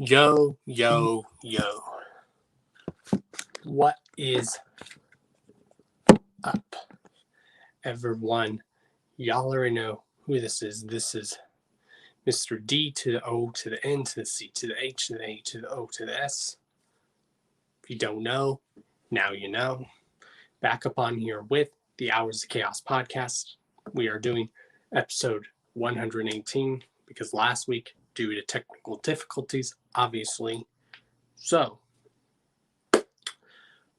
Yo, yo, yo. What is up, everyone? Y'all already know who this is. This is Mr. D to the O to the N to the C to the H to the A to the O to the S. If you don't know, now you know. Back up on here with the Hours of Chaos podcast. We are doing episode 118 because last week, due to technical difficulties, obviously. So,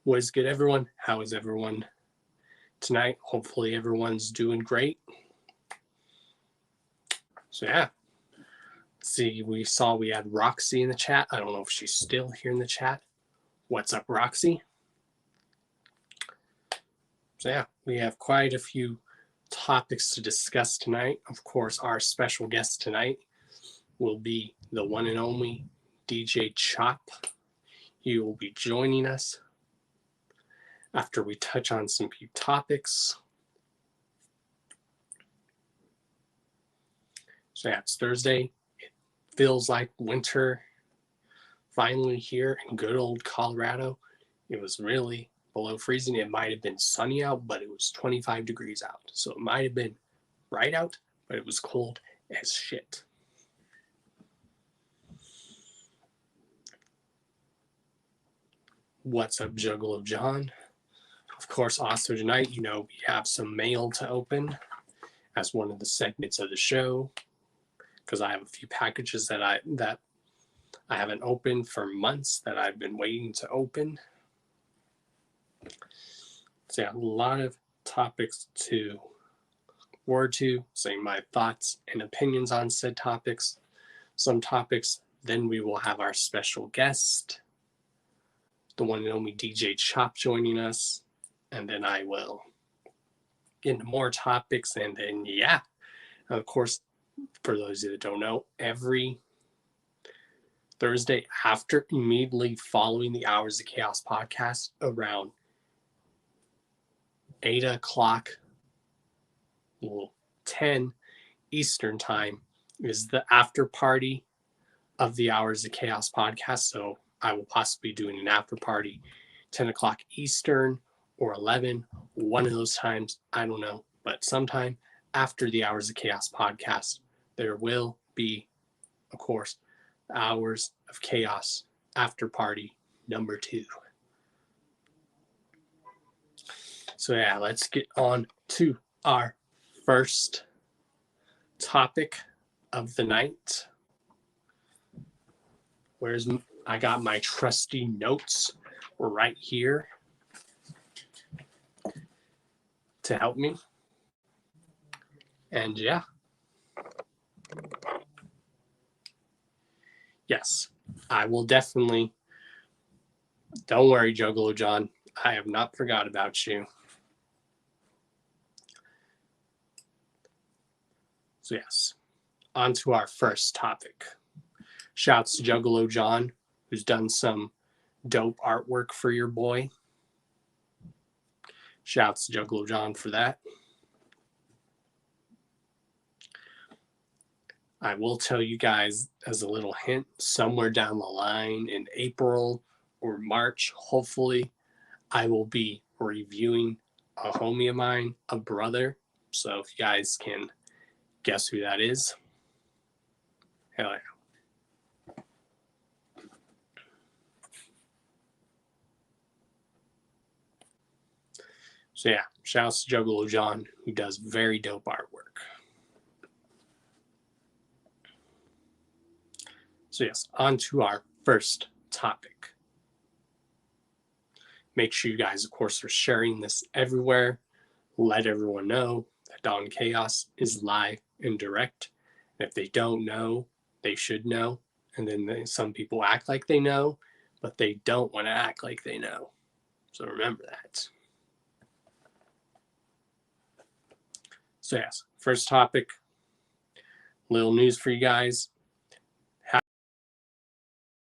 what is good, everyone? How is everyone tonight? Hopefully everyone's doing great. So yeah. See, we had Roxy in the chat. I don't know if she's still here in the chat. What's up, Roxy? So yeah, we have quite a few topics to discuss tonight. Of course, our special guest tonight will be the one and only DJ Chop. He will be joining us after we touch on some few topics. So yeah, it's Thursday. It feels like winter finally here in good old Colorado. It was really below freezing. It might have been sunny out, but it was 25 degrees out. So it might have been bright out, but it was cold as shit. What's up, Juggalo John? Of course, also tonight, we have some mail to open as one of the segments of the show, because I have a few packages that I haven't opened for months that I've been waiting to open. So yeah, a lot of topics to word to, saying my thoughts and opinions on said topics. Some topics, then we will have our special guest, the one and only DJ Chop, joining us. And then I will get into more topics. And then, yeah, of course, for those that don't know, every Thursday immediately following the Hours of Chaos podcast around 8 o'clock, 10 Eastern time is the after party of the Hours of Chaos podcast. So I will possibly be doing an after party 10 o'clock Eastern or 11, one of those times, I don't know. But sometime after the Hours of Chaos podcast, there will be, of course, the Hours of Chaos after party number 2. So yeah, let's get on to our first topic of the night. I got my trusty notes right here to help me. And yeah. Yes, I will definitely. Don't worry, Juggalo John. I have not forgot about you. So yes, on to our first topic. Shouts to Juggalo John, who's done some dope artwork for your boy. Shouts to Juggalo John for that. I will tell you guys as a little hint, somewhere down the line in April or March, hopefully, I will be reviewing a homie of mine, a brother. So if you guys can guess who that is, hell yeah. So yeah, shouts to Juggalo John, who does very dope artwork. So yes, on to our first topic. Make sure you guys, of course, are sharing this everywhere. Let everyone know that Dawn Chaos is live and direct. And if they don't know, they should know. And then some people act like they know, but they don't want to act like they know. So remember that. So yes, first topic, little news for you guys.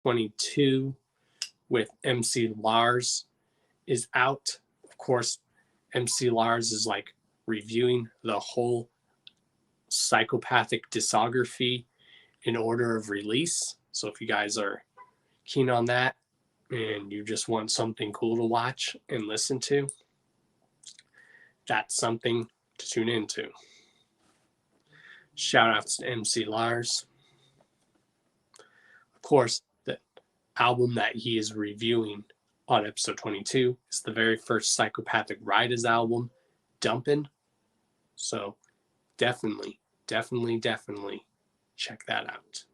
22 with MC Lars is out. Of course, MC Lars is like reviewing the whole psychopathic discography in order of release. So if you guys are keen on that and you just want something cool to watch and listen to, that's something to tune into. Shout outs to MC Lars. Of course, the album that he is reviewing on episode 22 is the very first Psychopathic Riders album, Dumpin'. So definitely check that out.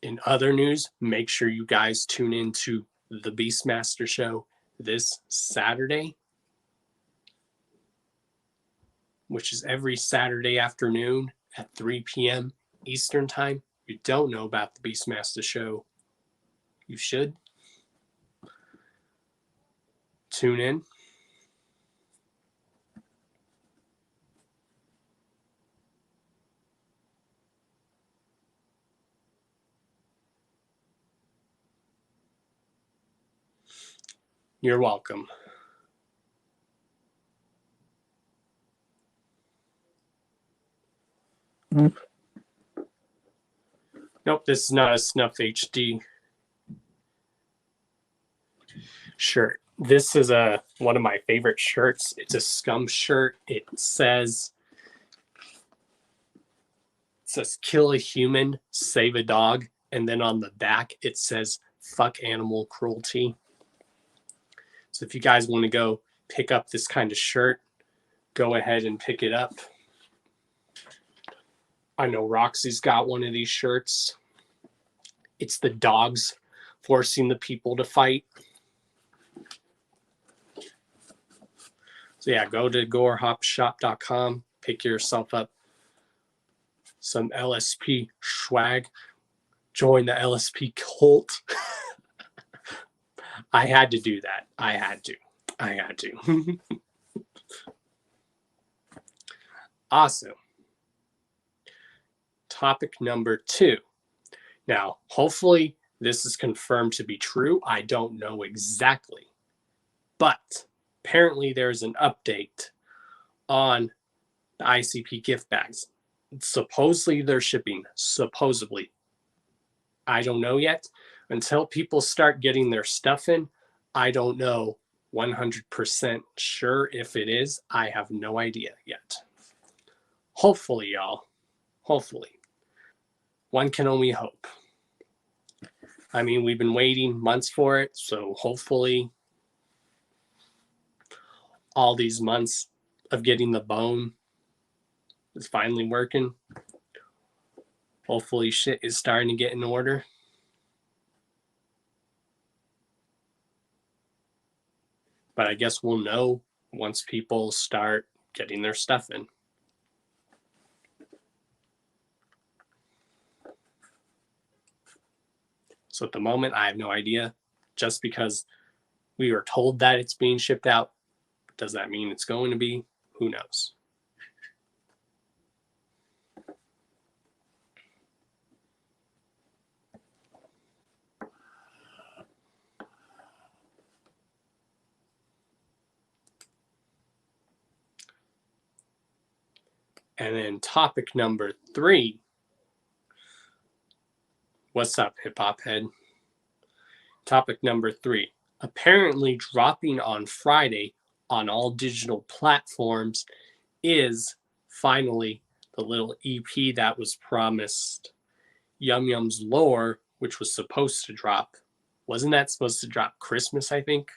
In other news, make sure you guys tune into the Beastmaster Show this Saturday, which is every Saturday afternoon at 3 p.m. Eastern Time. If you don't know about the Beastmaster Show, you should. Tune in. You're welcome. Nope, this is not a Snuff HD shirt. This is one of my favorite shirts. It's a Scum shirt. It says kill a human, save a dog, and then on the back it says fuck animal cruelty. So if you guys want to go pick up this kind of shirt, go ahead and pick it up. I know Roxy's got one of these shirts. It's the dogs forcing the people to fight. So yeah, go to gorehopshop.com, pick yourself up some LSP swag. Join the LSP cult. I had to do that. I had to. Awesome. Topic number 2. Now, hopefully this is confirmed to be true. I don't know exactly. But apparently there's an update on the ICP gift bags. Supposedly they're shipping. Supposedly. I don't know yet. Until people start getting their stuff in, I don't know 100% sure if it is. I have no idea yet. Hopefully, y'all. Hopefully. One can only hope. I mean, we've been waiting months for it, so hopefully all these months of getting the bone is finally working. Hopefully shit is starting to get in order. But I guess we'll know once people start getting their stuff in. So at the moment, I have no idea. Just because we were told that it's being shipped out, does that mean it's going to be? Who knows? And then topic number 3. What's up, hip hop head? Topic number 3. Apparently dropping on Friday on all digital platforms is finally the little EP that was promised. Yum Yum's Lore, which was supposed to drop. Wasn't that supposed to drop Christmas, I think?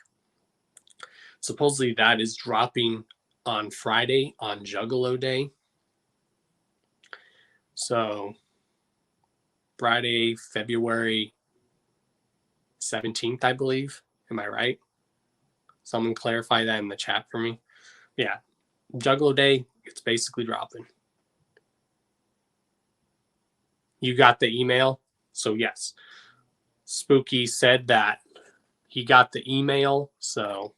Supposedly that is dropping on Friday on Juggalo Day. So Friday, February 17th, I believe. Am I right? Someone clarify that in the chat for me. Yeah, Juggalo Day, it's basically dropping. You got the email? So yes, Spooky said that he got the email. So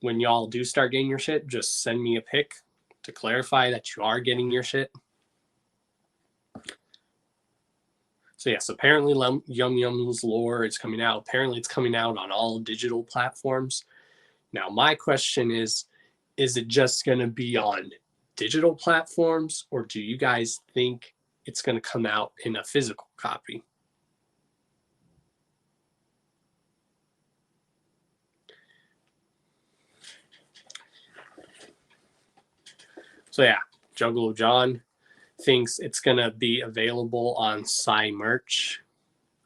when y'all do start getting your shit, just send me a pic to clarify that you are getting your shit. So yes, apparently Yum Yum's Lore is coming out. Apparently it's coming out on all digital platforms. Now my question is is it just going to be on digital platforms, or do you guys think it's going to come out in a physical copy? So yeah, Juggalo John thinks it's going to be available on Psy merch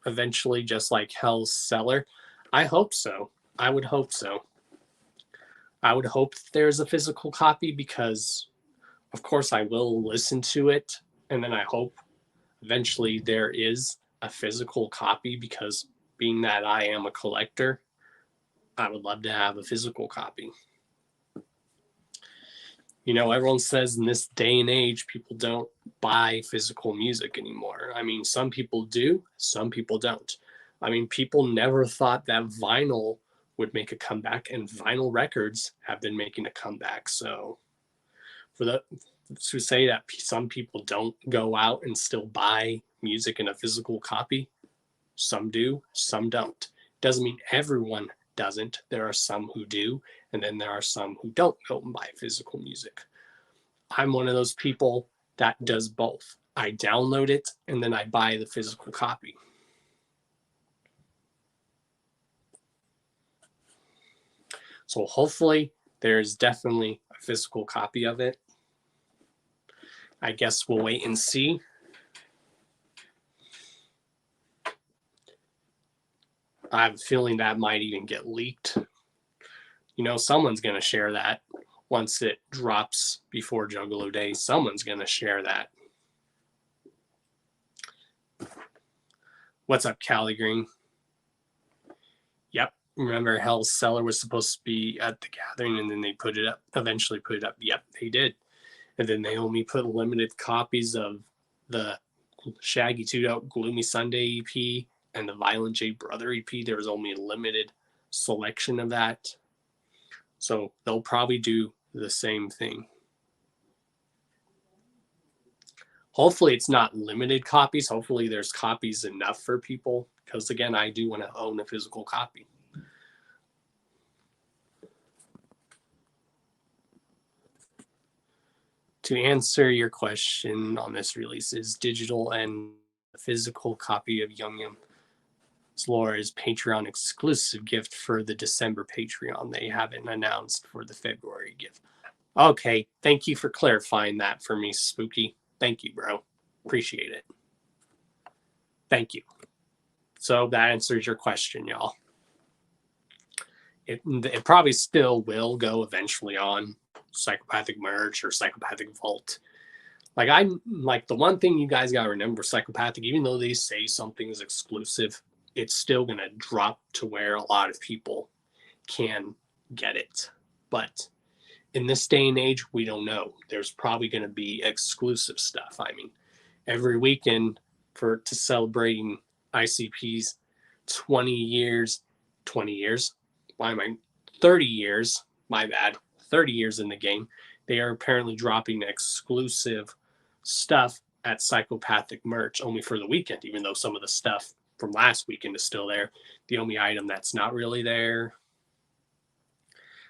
eventually, just like Hell's Cellar. I hope so. I would hope so. I would hope there's a physical copy because, of course, I will listen to it. And then I hope eventually there is a physical copy because, being that I am a collector, I would love to have a physical copy. You know, everyone says in this day and age, people don't buy physical music anymore. I mean, some people do, some people don't. I mean, people never thought that vinyl would make a comeback, and vinyl records have been making a comeback. So, for the to say that some people don't go out and still buy music in a physical copy, some do, some don't. Doesn't mean everyone doesn't. There are some who do, and then there are some who don't go and buy physical music. I'm one of those people that does both. I download it and then I buy the physical copy. So hopefully there's definitely a physical copy of it. I guess we'll wait and see. I have a feeling that might even get leaked. You know, someone's going to share that once it drops before Juggalo Day. Someone's going to share that. What's up, Callie Green? Yep. Remember, Hell's Cellar was supposed to be at the gathering, and then they put it up, eventually put it up. Yep, they did. And then they only put limited copies of the Shaggy 2 Gloomy Sunday EP and the Violent J Brother EP. There was only a limited selection of that. So they'll probably do the same thing. Hopefully it's not limited copies. Hopefully there's copies enough for people, because again, I do want to own a physical copy. To answer your question on this release, is digital and physical copy of Yum Yum's Lore is Patreon exclusive gift for the December Patreon. They haven't announced for the February gift. Okay, thank you for clarifying that for me, Spooky. Thank you, bro. Appreciate it. Thank you. So that answers your question, y'all. It probably still will go eventually on Psychopathic Merch or Psychopathic Vault. Like the one thing you guys gotta remember, Psychopathic, even though they say something is exclusive, it's still gonna drop to where a lot of people can get it. But in this day and age, we don't know. There's probably gonna be exclusive stuff. I mean, every weekend to celebrating ICP's 20 years, 30 years, my bad, 30 years in the game, they are apparently dropping exclusive stuff at Psychopathic Merch only for the weekend, even though some of the stuff from last weekend is still there. The only item that's not really there,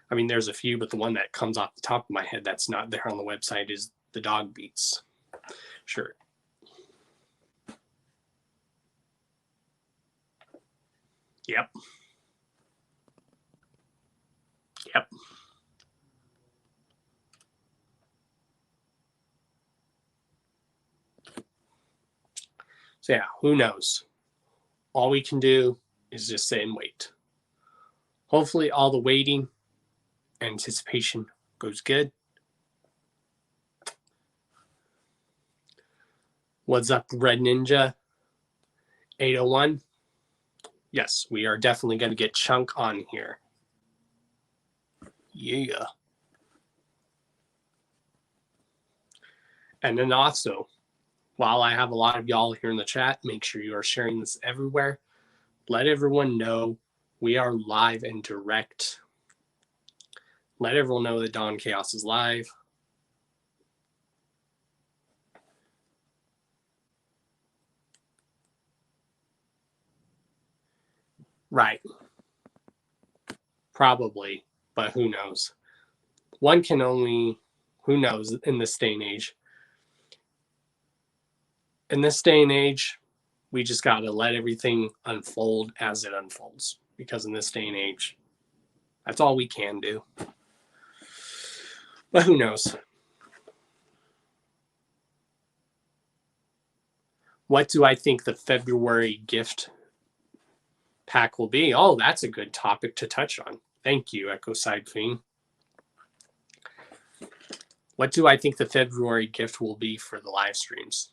I mean, there's a few, but the one that comes off the top of my head that's not there on the website is the Dog Beats shirt. Yep. So yeah, who knows? All we can do is just sit and wait. Hopefully all the waiting, anticipation goes good. What's up, Red Ninja 801? Yes, we are definitely going to get Chunk on here. Yeah. And then also, while I have a lot of y'all here in the chat, make sure you are sharing this everywhere. Let everyone know we are live and direct. Let everyone know that Dawn Chaos is live. Right. Probably, but who knows? one can only, who knows, in this day and age. In this day and age, we just got to let everything unfold as it unfolds. Because in this day and age, that's all we can do. But who knows? What do I think the February gift pack will be? Oh, that's a good topic to touch on. Thank you, Echo Side Fiend. What do I think the February gift will be for the live streams?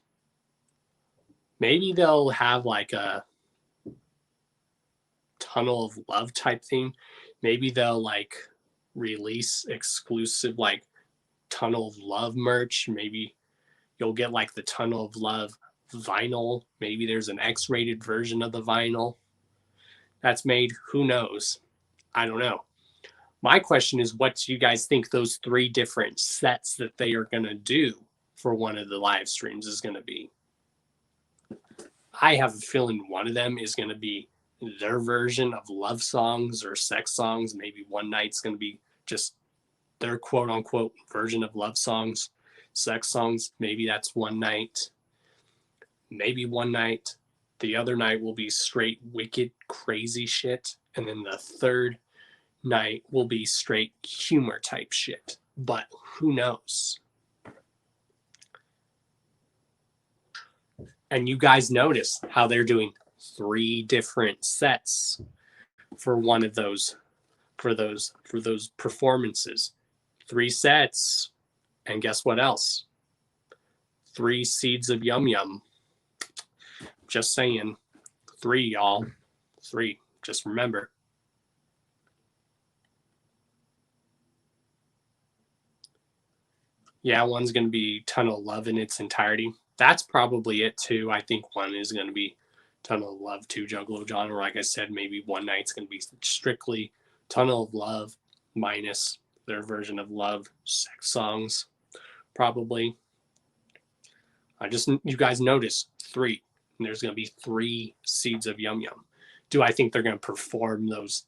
Maybe they'll have like a tunnel of love type thing. Maybe they'll like release exclusive like tunnel of love merch. Maybe you'll get like the tunnel of love vinyl. Maybe there's an X-rated version of the vinyl that's made. Who knows? I don't know. My question is, what do you guys think those 3 different sets that they are going to do for one of the live streams is going to be? I have a feeling one of them is going to be their version of love songs or sex songs. Maybe one night's going to be just their quote unquote version of love songs, sex songs. Maybe that's one night. Maybe one night. The other night will be straight wicked crazy shit. And then the third night will be straight humor type shit. But who knows? And you guys notice how they're doing 3 different sets for one of those, for those performances. 3 sets. And guess what else? 3 seeds of yum yum. Just saying. 3, y'all. 3. Just remember. Yeah, one's going to be Tunnel of Love in its entirety. That's probably it too. I think one is going to be Tunnel of Love 2 Juggalo John, or like I said, maybe one night's going to be strictly Tunnel of Love minus their version of love sex songs, probably. You guys notice 3. And there's going to be 3 seeds of yum yum. Do I think they're going to perform those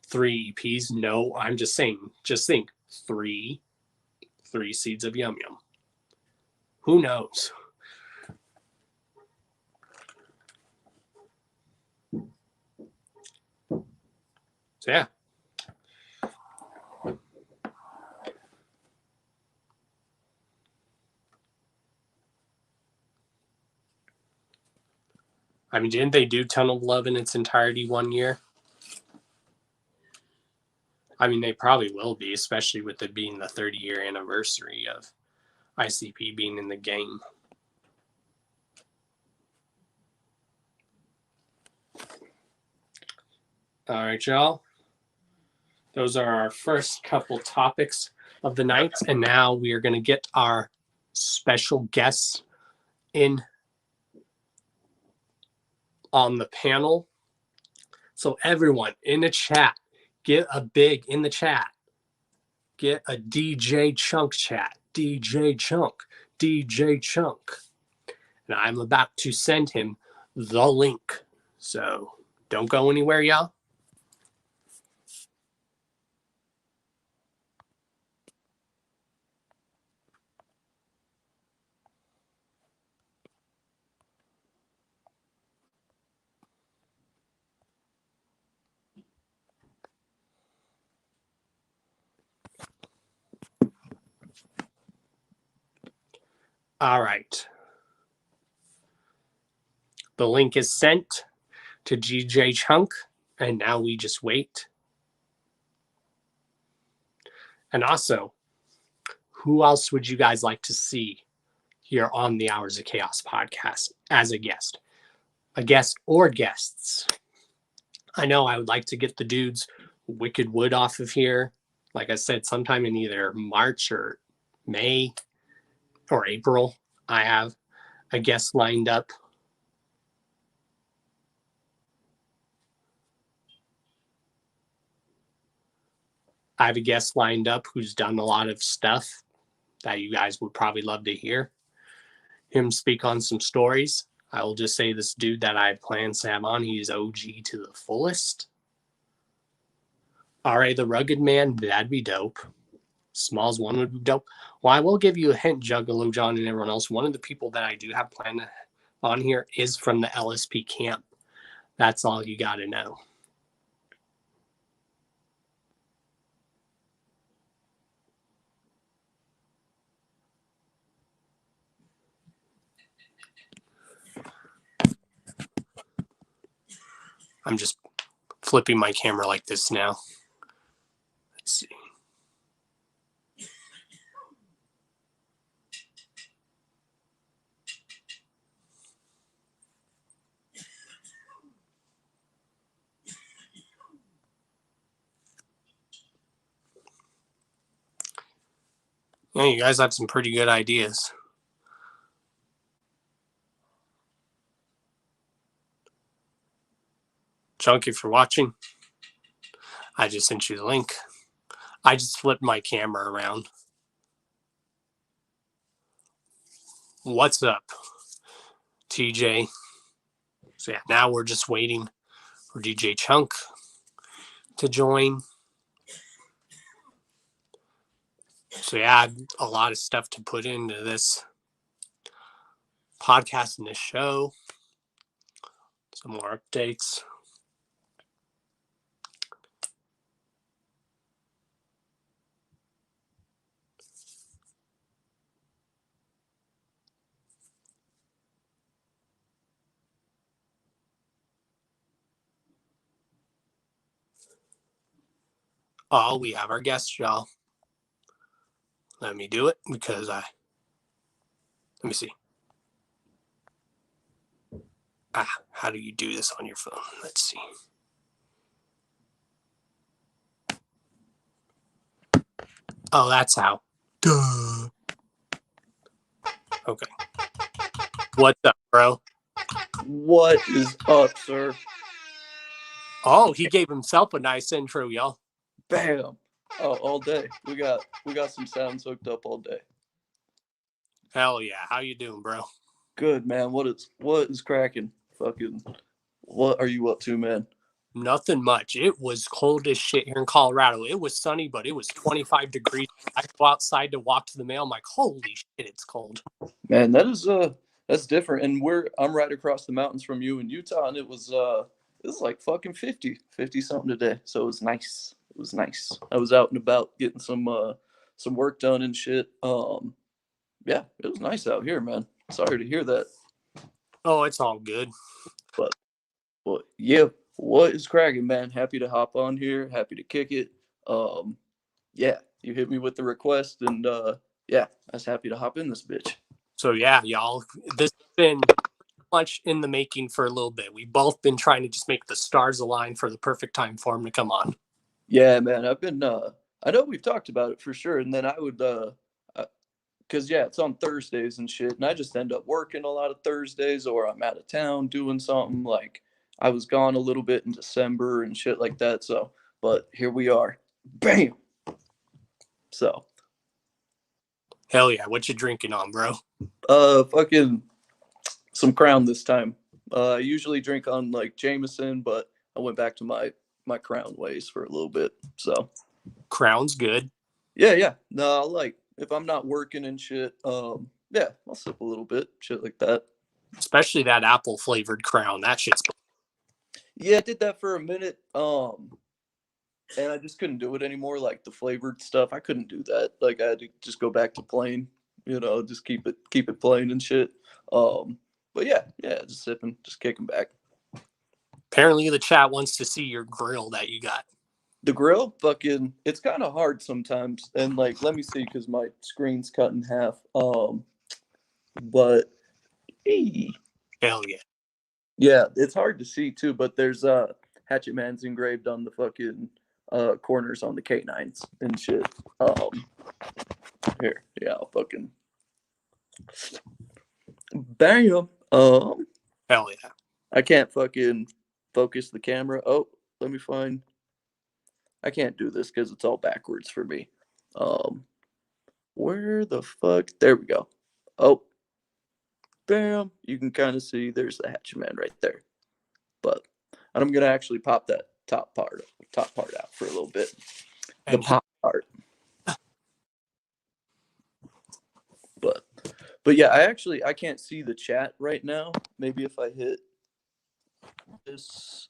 3 EPs? No, I'm just saying, just think 3 seeds of yum yum. Who knows? So yeah. I mean, didn't they do Tunnel of Love in its entirety one year? I mean, they probably will be, especially with it being the 30-year anniversary of ICP being in the game. All right, y'all. Those are our first couple topics of the night. And now we are going to get our special guests in on the panel. So everyone in the chat, get a big in the chat. Get a DJ Chunk chat. DJ Chunk. DJ Chunk. And I'm about to send him the link. So don't go anywhere, y'all. All right. The link is sent to DJ Chunk, and now we just wait. And also, who else would you guys like to see here on the Hours of Chaos podcast as a guest? A guest or guests? I know I would like to get the dudes Wicked Wood off of here. Like I said, sometime in either March or May or April, I have a guest lined up. I have a guest lined up who's done a lot of stuff that you guys would probably love to hear him speak on some stories. I will just say this dude that I have plans to have on, he's OG to the fullest. R.A. the Rugged Man, that'd be dope. Smalls one would be dope. Well, I will give you a hint, Juggalo John and everyone else. One of the people that I do have planned on here is from the LSP camp. That's all you got to know. I'm just flipping my camera like this now. Let's see. Yeah, you guys have some pretty good ideas. Chunk, if you're watching, I just sent you the link. I just flipped my camera around. What's up, TJ? So yeah, now we're just waiting for DJ Chunk to join. So yeah, a lot of stuff to put into this podcast and this show. Some more updates. Oh, we have our guest, y'all. Let me do it because let me see. How do you do this on your phone? Let's see. Oh, that's how. Duh. Okay. What's up, bro? What is up, sir? Oh, he gave himself a nice intro, y'all. Bam! Oh, all day. We got some sounds hooked up all day. Hell yeah. How you doing, bro? Good, man. What is cracking? Fucking, what are you up to, man? Nothing much. It was cold as shit here in Colorado. It was sunny, but it was 25 degrees. I go outside to walk to the mail. I'm like, holy shit, it's cold. Man, that's different. And I'm right across the mountains from you in Utah, and it was like fucking 50 something today. So it was nice. It was nice. I was out and about getting some work done and shit. Yeah, it was nice out here, man. Sorry to hear that. Oh, it's all good. But well, yeah, what is cracking, man? Happy to hop on here. Happy to kick it. Yeah, you hit me with the request, and yeah, I was happy to hop in this bitch. So yeah, y'all, this has been much in the making for a little bit. We've both been trying to just make the stars align for the perfect time for him to come on. Yeah, man, I've been. I know we've talked about it for sure, and then I would, cause yeah, it's on Thursdays and shit, and I just end up working a lot of Thursdays, or I'm out of town doing something. Like I was gone a little bit in December and shit like that. So, but here we are. Bam. So. Hell yeah, what you drinking on, bro? Fucking some Crown this time. I usually drink on like Jameson, but I went back to my Crown ways for a little bit. So Crown's good. yeah. No, like if I'm not working and shit, yeah, I'll sip a little bit, shit like that. Especially that apple flavored Crown. That shit's Yeah, I did that for a minute. And I just couldn't do it anymore. Like the flavored stuff, I couldn't do that. Like I had to just go back to plain, just keep it plain and shit. But yeah, just sipping, just kicking back. Apparently the chat wants to see your grill that you got. The grill, fucking, it's kind of hard sometimes. And like, let me see, because my screen's cut in half. But hell yeah, yeah, it's hard to see too. But there's Hatchet Man's engraved on the fucking corners on the K9s and shit. Here, yeah, I'll fucking bam. Hell yeah. I can't fucking focus the camera. Oh, let me find. I can't do this because it's all backwards for me. Where the fuck? There we go. Oh, bam. You can kind of see there's the Hatchet Man right there. But I'm going to actually pop that top part out for a little bit. The And pop part. But yeah, I can't see the chat right now. Maybe if I hit this.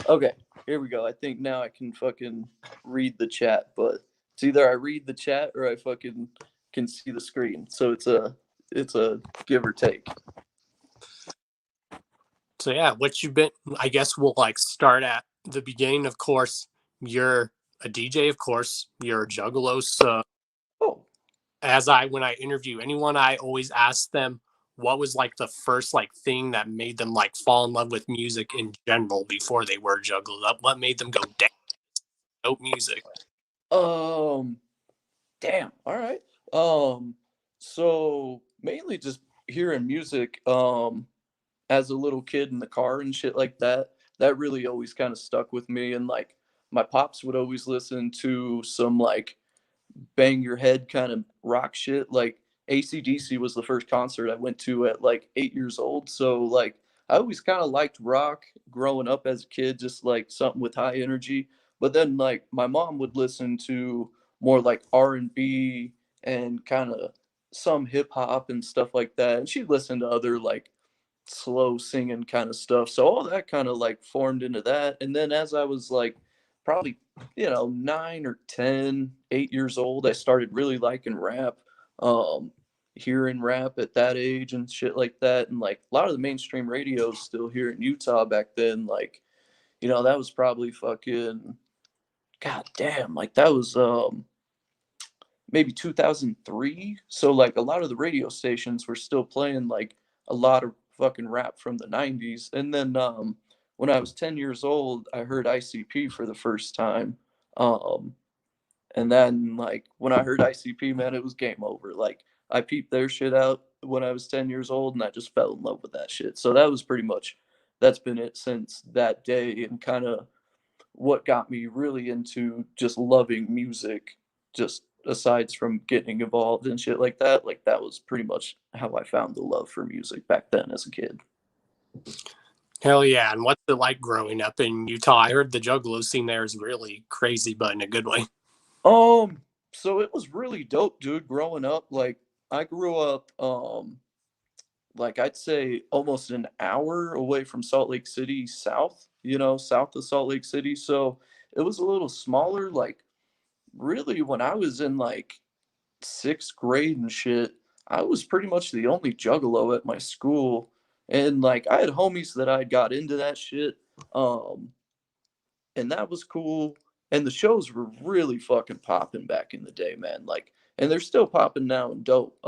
Okay, here we go. I think now I can fucking read the chat, but it's either I read the chat or I fucking can see the screen. So it's a give or take. so yeah, what you've been, I guess we'll like start at the beginning. Of course, you're a DJ, of course, you're a juggalo. So Oh, when I interview anyone, I always ask them what was like the first like thing that made them like fall in love with music in general before they were juggalo. What made them go damn, dope music? um, damn. All right. Um, so mainly just hearing music. As a little kid in the car and shit like that, that really always kind of stuck with me. And like my pops would always listen to some like bang your head kind of rock shit. Like ACDC was the first concert I went to at like 8 years old. So like I always kind of liked rock growing up as a kid, just like something with high energy. But then like my mom would listen to more like R&B and kind of some hip hop and stuff like that. And she'd listen to other like slow singing kind of stuff. So all that kind of like formed into that. And then as I was like probably, 9 or 10, 8 years old, I started really liking rap. Um, Hearing rap at that age and shit like that. And like a lot of the mainstream radios still here in Utah back then, like, that was probably fucking god damn, like that was maybe 2003. So like a lot of the radio stations were still playing like a lot of fucking rap from the 90s. And then when I was 10 years old, I heard ICP for the first time. Um and then like when I heard ICP, man, it was game over. Like I peeped their shit out when I was 10 years old and I just fell in love with that shit. So that was pretty much that's been it since that day, and kind of what got me really into just loving music, just asides from getting involved in shit like that was pretty much how I found the love for music back then as a kid. Hell yeah. And what's it like growing up in Utah? I heard the juggalo scene there is really crazy, but in a good way. So it was really dope, dude, growing up. Like I grew up like I'd say almost an hour away from Salt Lake City south, south of Salt Lake City. So it was a little smaller. Like really when I was in like sixth grade and shit, I was pretty much the only juggalo at my school. And like I had homies that I got into that shit. Um, and that was cool. And the shows were really fucking popping back in the day, man. Like, and they're still popping now and dope.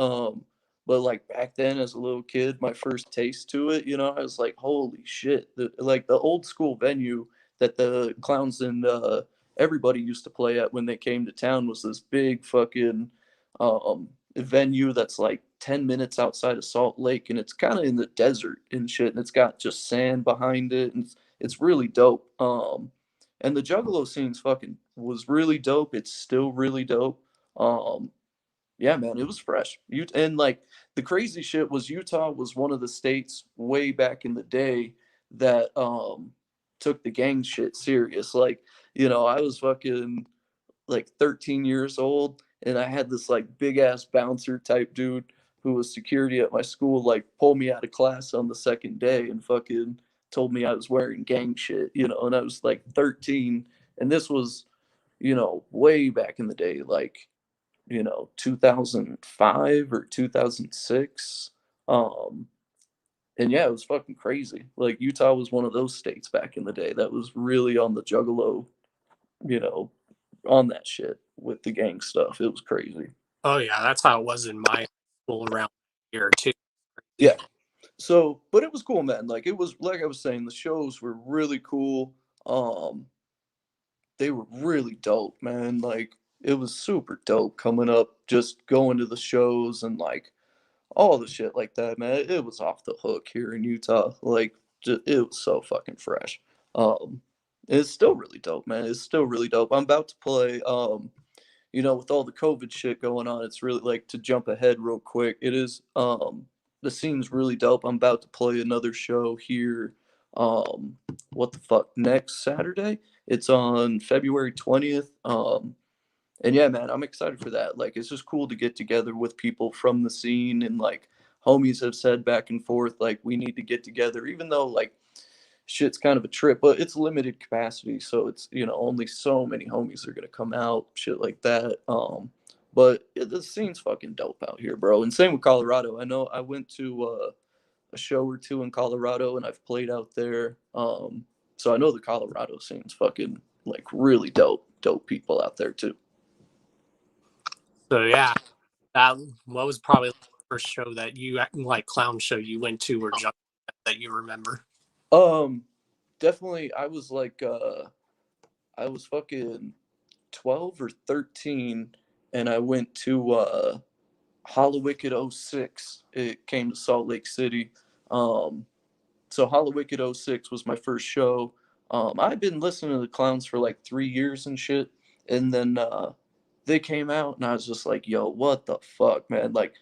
But like back then, as a little kid, my first taste to it, I was like, holy shit! The old school venue that the clowns and everybody used to play at when they came to town was this big fucking venue that's like 10 minutes outside of Salt Lake, and it's kind of in the desert and shit, and it's got just sand behind it, and it's really dope. And the Juggalo scenes fucking was really dope. It's still really dope. Um, yeah, man, it was fresh. And like the crazy shit was Utah was one of the states way back in the day that took the gang shit serious. Like, I was fucking like 13 years old, and I had this like big ass bouncer type dude who was security at my school like pull me out of class on the second day and fucking told me I was wearing gang shit, and I was like 13, and this was, way back in the day, like, 2005 or 2006. Um and yeah, it was fucking crazy. Like Utah was one of those states back in the day that was really on the juggalo, you know, on that shit with the gang stuff. It was crazy. Oh yeah, that's how it was in my school around here too. Yeah. So, but it was cool, man. Like it was like I was saying, the shows were really cool. Um, they were really dope, man. Like it was super dope coming up, just going to the shows and like all the shit like that, man. It was off the hook here in Utah. Like it was so fucking fresh. Um, it's still really dope, man. It's still really dope. I'm about to play. With all the COVID shit going on, it's really like to jump ahead real quick. It is the scene's really dope. I'm about to play another show here what the fuck, next Saturday. It's on February 20th. And yeah, man, I'm excited for that. Like, it's just cool to get together with people from the scene, and like homies have said back and forth, like we need to get together, even though like shit's kind of a trip, but it's limited capacity, so it's, you know, only so many homies are gonna come out, shit like that. But the scene's fucking dope out here, bro. And same with Colorado. I know I went to a show or two in Colorado, and I've played out there. So I know the Colorado scene's fucking like really dope people out there too. So yeah, that what was probably the first show that you like clown show you went to or jump that you remember? Um, Definitely. I was fucking 12 or 13, and I went to Hollowicked '06. It came to Salt Lake City. So Hollowicked '06 was my first show. I'd been listening to the Clowns for like 3 years and shit, and then they came out, and I was just like, "Yo, what the fuck, man!" Like,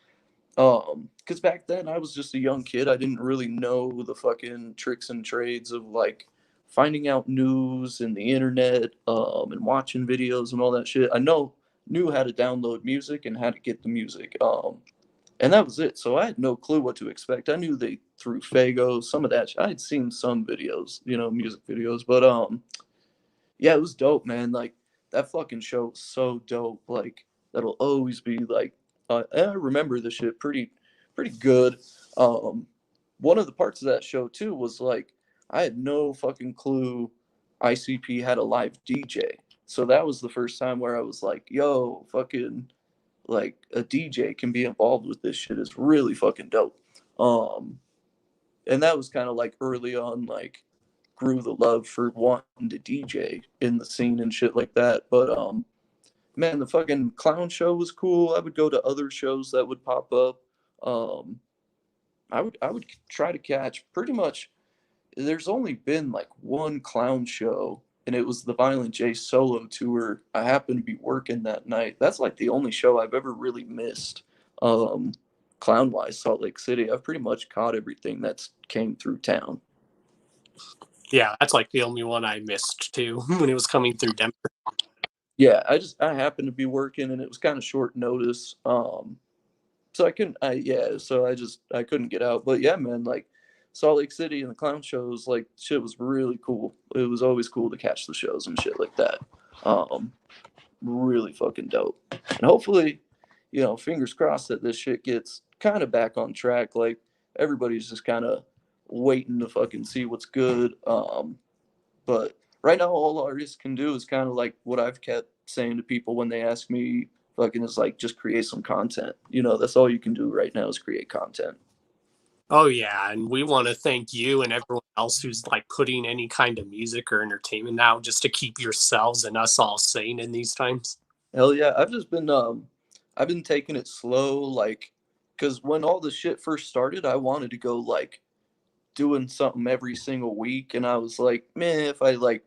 because back then I was just a young kid. I didn't really know the fucking tricks and trades of like finding out news and the internet, and watching videos and all that shit. Knew how to download music and how to get the music. And that was it. So I had no clue what to expect. I knew they threw Fago, some of that. I had seen some videos, you know, music videos, but yeah, it was dope, man. Like that fucking show was so dope. Like that'll always be like, I remember the shit pretty good. Um, One of the parts of that show too was like I had no fucking clue ICP had a live DJ. So that was the first time where I was like, yo, fucking like a DJ can be involved with this shit is really fucking dope. Um, and that was kind of like early on, like grew the love for wanting to DJ in the scene and shit like that. But man, the fucking clown show was cool. I would go to other shows that would pop up. Um, I would try to catch pretty much. There's only been like one clown show, and it was the Violent J solo tour. I happened to be working that night. That's like the only show I've ever really missed. Um, Clown wise, Salt Lake City. I've pretty much caught everything that's came through town. Yeah, that's like the only one I missed too when it was coming through Denver. Yeah, I happened to be working, and it was kind of short notice. So I couldn't. I couldn't get out. But yeah, man, like Salt Lake City and the clown shows, like shit was really cool. It was always cool to catch the shows and shit like that. Um, really fucking dope. And hopefully, you know, fingers crossed that this shit gets kind of back on track. Like everybody's just kind of waiting to fucking see what's good. But right now, all artists can do is kind of like what I've kept saying to people when they ask me, fucking, is like just create some content. You know, that's all you can do right now is create content. Oh yeah, and we want to thank you and everyone else who's like putting any kind of music or entertainment out just to keep yourselves and us all sane in these times. Hell yeah, I've been taking it slow, like, because when all this shit first started, I wanted to go like doing something every single week, and I was like, man, if I like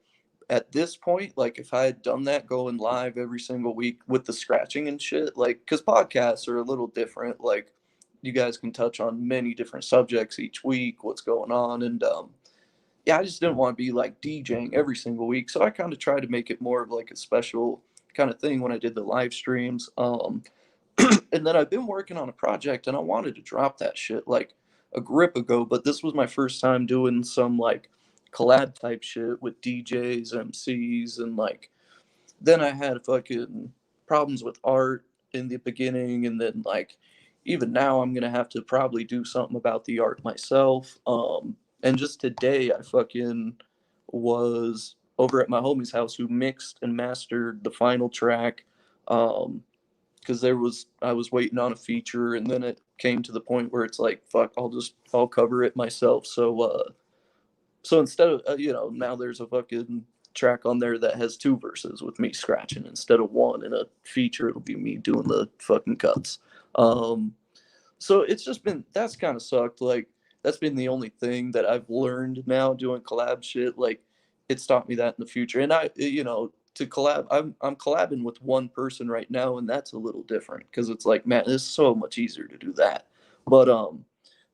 at this point, like if I had done that going live every single week with the scratching and shit, like because podcasts are a little different, like you guys can touch on many different subjects each week, what's going on, and yeah, I just didn't want to be like DJing every single week, so I kind of tried to make it more of like a special kind of thing when I did the live streams. And then I've been working on a project, and I wanted to drop that shit like a grip ago, but this was my first time doing some like collab type shit with DJs, MCs, and like then I had fucking problems with art in the beginning, and then like even now I'm gonna have to probably do something about the art myself. And just today I fucking was over at my homie's house who mixed and mastered the final track. Because I was waiting on a feature, and then it came to the point where it's like fuck, I'll cover it myself. So instead of you know, now there's a fucking track on there that has two verses with me scratching instead of one. In a feature it'll be me doing the fucking cuts. um so it's just been, that's kind of sucked. Like that's been the only thing that I've learned now doing collab shit. Like it's taught me that in the future. And I, you know, to collab, I'm collabing with one person right now, and that's a little different because it's like, man, it's so much easier to do that. But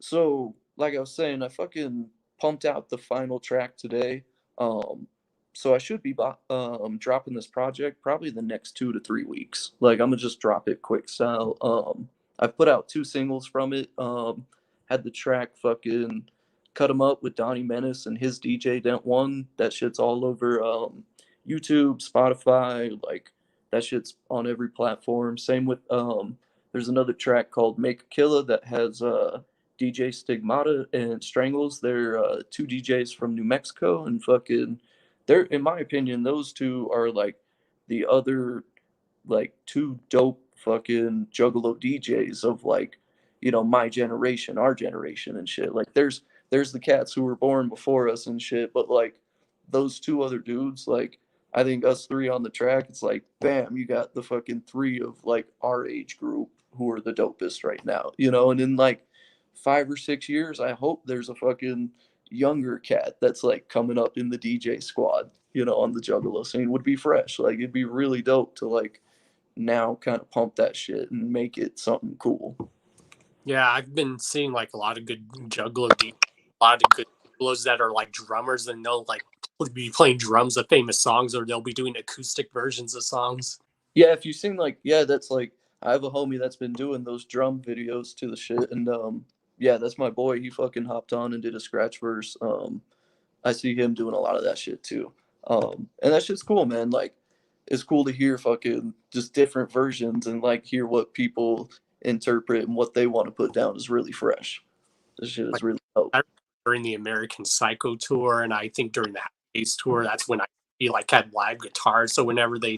so like I was saying, I fucking pumped out the final track today. So I should be dropping this project probably the next 2 to 3 weeks. Like I'm gonna just drop it quick style. I put out 2 singles from it. Had the track fucking cut 'em up with Donnie Menace and his DJ Dent One. That shit's all over YouTube, Spotify. Like that shit's on every platform. Same with there's another track called Make a Killa that has DJ Stigmata and Strangles. They're two DJs from New Mexico, and fucking they're, in my opinion, those two are like the other like two dope fucking juggalo DJs of like, my generation, our generation and shit. Like there's the cats who were born before us and shit, but like those two other dudes, like I think us three on the track, it's like bam, you got the fucking three of like our age group who are the dopest right now, and in like 5 or 6 years, I hope there's a fucking younger cat that's like coming up in the DJ squad, on the juggalo scene would be fresh. Like it'd be really dope to like now kind of pump that shit and make it something cool. Yeah, I've been seeing like a lot of good a lot of good juggalos that are like drummers, and they'll like be playing drums of famous songs, or they'll be doing acoustic versions of songs. Yeah, if you sing like, yeah, that's like I have a homie that's been doing those drum videos to the shit, and yeah, that's my boy. He fucking hopped on and did a scratch verse. I see him doing a lot of that shit too. And that shit's cool, man. Like, it's cool to hear fucking just different versions and like hear what people interpret and what they want to put down is really fresh. This shit is Like really dope. I during the American Psycho tour, and I think during the Haze tour, that's when he like had live guitars. So whenever they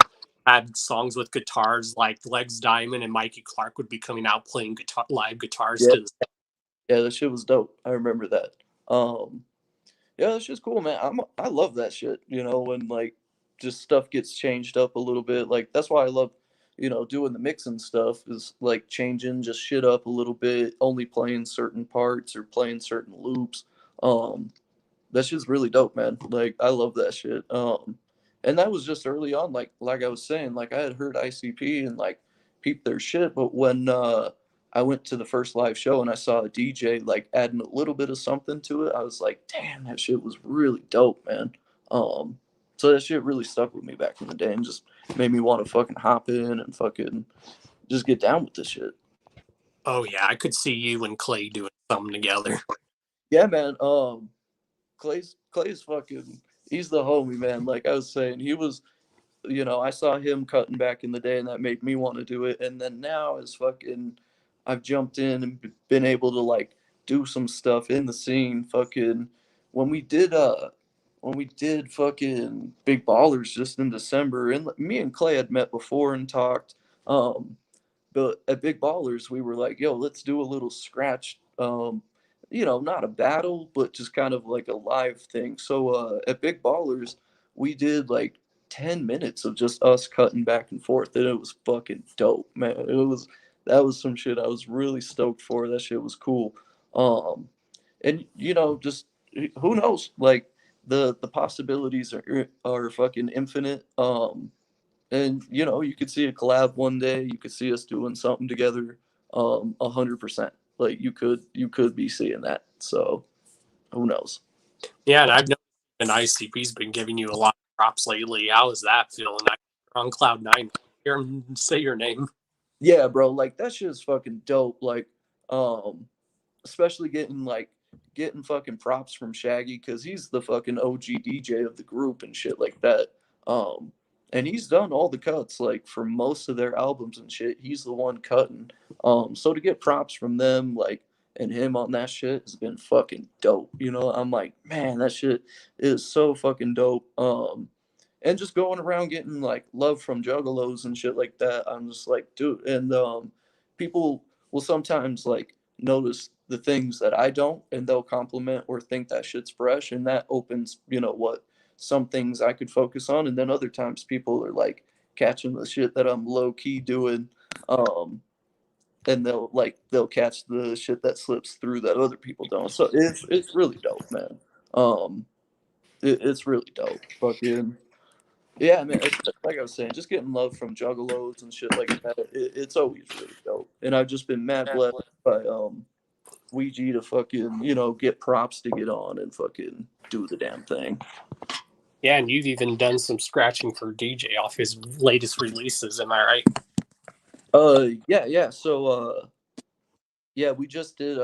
had songs with guitars, like Legs Diamond and Mikey Clark would be coming out playing live guitars Yeah, to the. yeah, that shit was dope. I remember that. Yeah, that's just cool, man. I love that shit. When like just stuff gets changed up a little bit. Like that's why I love, doing the mixing stuff is like changing just shit up a little bit, only playing certain parts or playing certain loops. Um, that shit's really dope, man. Like I love that shit. And that was just early on, like I was saying, like I had heard ICP and like peeped their shit, but when I went to the first live show and I saw a DJ like adding a little bit of something to it, I was like, damn, that shit was really dope, man. Um, so that shit really stuck with me back in the day and just made me want to fucking hop in and fucking just get down with this shit. Oh yeah, I could see you and Clay doing something together. Yeah, man. Clay's fucking he's the homie, man. Like I was saying, he was, I saw him cutting back in the day and that made me want to do it. And then now is fucking I've jumped in and been able to like do some stuff in the scene. Fucking when we did fucking Big Ballers just in December, and me and Clay had met before and talked. But at Big Ballers, we were like, yo, let's do a little scratch. Not a battle, but just kind of like a live thing. So at Big Ballers, we did like 10 minutes of just us cutting back and forth, and it was fucking dope, man. That was some shit I was really stoked for. That shit was cool. And just who knows? Like the possibilities are fucking infinite. And you could see a collab one day. You could see us doing something together. 100%. Like you could be seeing that. So who knows? Yeah, and I've noticed an ICP's been giving you a lot of props lately. How is that feeling? You're on cloud nine. Hear him say your name. Yeah, bro. Like that shit is fucking dope. Like, um, especially getting fucking props from Shaggy because he's the fucking OG DJ of the group and shit like that. Um, and he's done all the cuts like for most of their albums and shit. He's the one cutting. So to get props from them like and him on that shit has been fucking dope. I'm like, man, that shit is so fucking dope. And just going around getting like love from juggalos and shit like that. I'm just like, dude, and people will sometimes like notice the things that I don't, and they'll compliment or think that shit's fresh, and that opens, what some things I could focus on, and then other times people are like catching the shit that I'm low key doing, and they'll catch the shit that slips through that other people don't. So it's really dope, man. Um, it's really dope. Fucking yeah, man. It's, like I was saying, just getting love from juggalos and shit like that. It's always really dope, and I've just been mad blessed by Ouija to fucking, get props to get on and fucking do the damn thing. Yeah, and you've even done some scratching for DJ off his latest releases, am I right? Yeah. So, yeah, we just did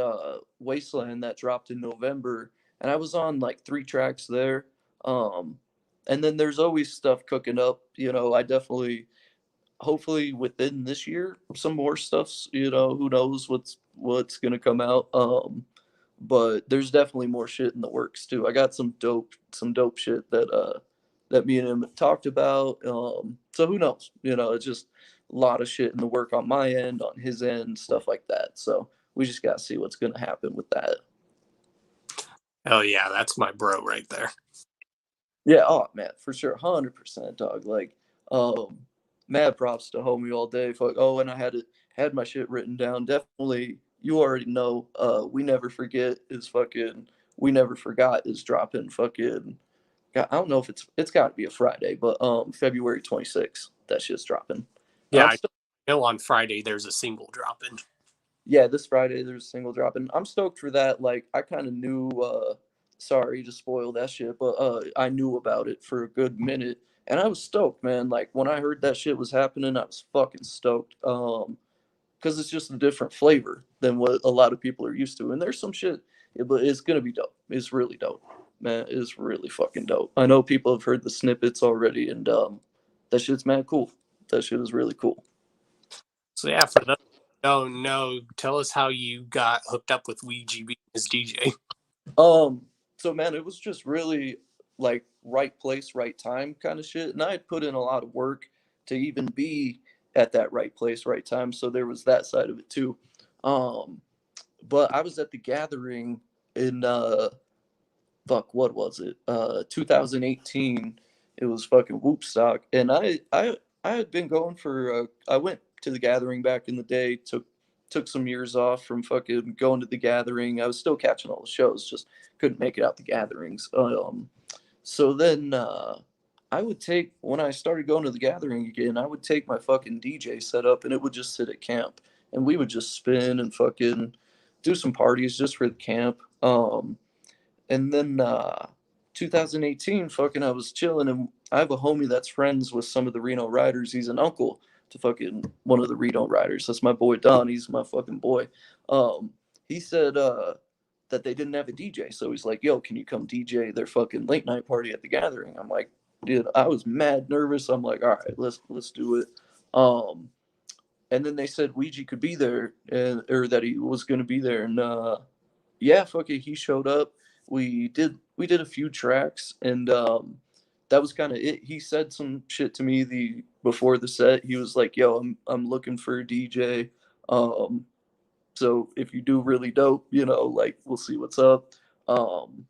Wasteland that dropped in November, and I was on like 3 tracks there. Um, and then there's always stuff cooking up. I definitely, hopefully within this year, some more stuff's. Who knows what's gonna come out. But there's definitely more shit in the works too. I got some dope shit that me and him talked about. So who knows? It's just a lot of shit in the work on my end, on his end, stuff like that. So we just gotta see what's gonna happen with that. Oh yeah, that's my bro right there. Yeah, oh man, for sure, 100%, dog. Like, um, mad props to homie all day. Fuck. Oh, and I had my shit written down. Definitely, you already know. We never forget is fucking. We never forgot is dropping fucking. God, I don't know if it's got to be a Friday, but February 26th. That shit's dropping. And Yeah, I'm I still know on Friday there's a single dropping. Yeah, this Friday there's a single drop, and I'm stoked for that. Like, I kind of knew. Sorry to spoil that shit, but I knew about it for a good minute, and I was stoked, man. Like, when I heard that shit was happening, I was fucking stoked. Because it's just a different flavor than what a lot of people are used to, and there's some shit, but it's gonna be dope. It's really dope, man. It's really fucking dope. I know people have heard the snippets already, and that shit's mad cool. That shit is really cool. So yeah, for those who don't know, tell us how you got hooked up with Ouija being his DJ. Um, so man, it was just really like right place, right time kind of shit. And I had put in a lot of work to even be at that right place, right time. So there was that side of it too. Um, but I was at the gathering in fuck, what was it? 2018. It was fucking Whoopstock, and I had been going for. I went to the gathering back in the day. Took some years off from fucking going to the gathering. I was still catching all the shows, just couldn't make it out the gatherings. So then I would take when I started going to the gathering again. I would take my fucking DJ setup, and it would just sit at camp, and we would just spin and fucking do some parties just for the camp. And then 2018, fucking, I was chilling, and I have a homie that's friends with some of the Reno riders. He's an uncle to fucking one of the Reno riders. That's my boy Don. He's my fucking boy. Um, he said that they didn't have a DJ, so he's like, "Yo, can you come DJ their fucking late night party at the gathering?" I'm like, "Dude, I was mad nervous." I'm like, "All right, let's do it." Um, and then they said Ouija could be there, and or that he was gonna be there, and yeah, fuck it, he showed up. We did a few tracks, and that was kind of it. He said some shit to me the before the set. He was like, "Yo, I'm looking for a DJ. Um, so if you do really dope, like we'll see what's up." Um,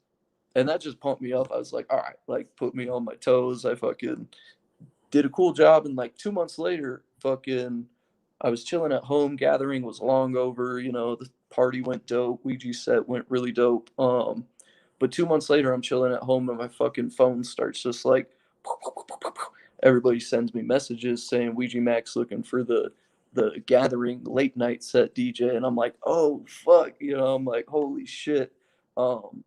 and that just pumped me up. I was like, "All right, like put me on my toes." I fucking did a cool job, and like 2 months later, fucking, I was chilling at home. Gathering was long over. The party went dope. Ouija set went really dope. But 2 months later, I'm chilling at home, and my fucking phone starts just like everybody sends me messages saying Ouija Max looking for the gathering late night set DJ, and I'm like, oh fuck, I'm like, holy shit. Um,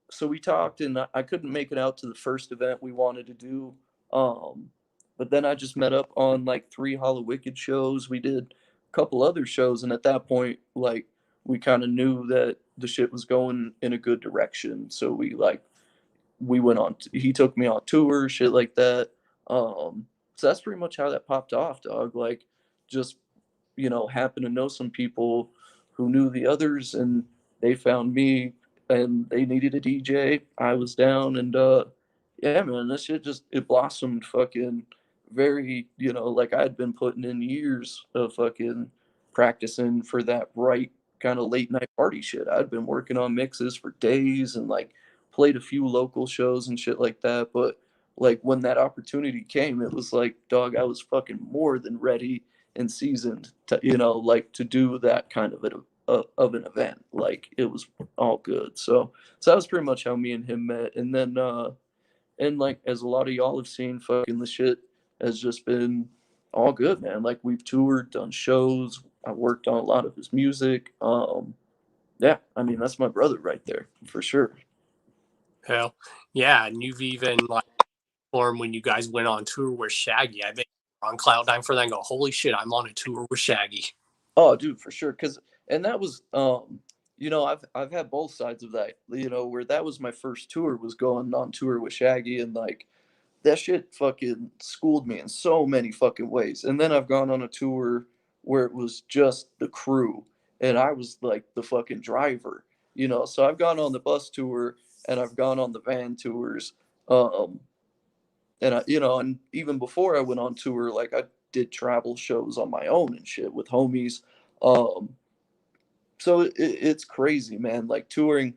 so we talked, and I couldn't make it out to the first event we wanted to do. Um, but then I just met up on like 3 Hollow Wicked shows. We did a couple other shows, and at that point, like, we kind of knew that the shit was going in a good direction. So we went on. He took me on tour, shit like that. So that's pretty much how that popped off, dog. Like, just happened to know some people who knew the others, and they found me, and they needed a DJ. I was down, and yeah, man, that shit just it blossomed fucking very, like I had been putting in years of fucking practicing for that right kind of late night party shit. I'd been working on mixes for days and like played a few local shows and shit like that, but like when that opportunity came, it was like, dog, I was fucking more than ready and seasoned to like to do that kind of an event. Like, it was all good. So that was pretty much how me and him met. And then and like, as a lot of y'all have seen, fucking the shit has just been all good, man. Like, we've toured, done shows. I worked on a lot of his music. Yeah, I mean that's my brother right there for sure. Hell, yeah, and you've even like formed when you guys went on tour with Shaggy. I think on cloud nine for that and go, holy shit, I'm on a tour with Shaggy. Oh, dude, for sure. Cause and that was I've had both sides of that. Where that was my first tour was going on tour with Shaggy and like that shit fucking schooled me in so many fucking ways. And then I've gone on a tour where it was just the crew and I was like the fucking driver. So I've gone on the bus tour and I've gone on the van tours. Um and and even before I went on tour, like I did travel shows on my own and shit with homies. Um so it's crazy, man. Like touring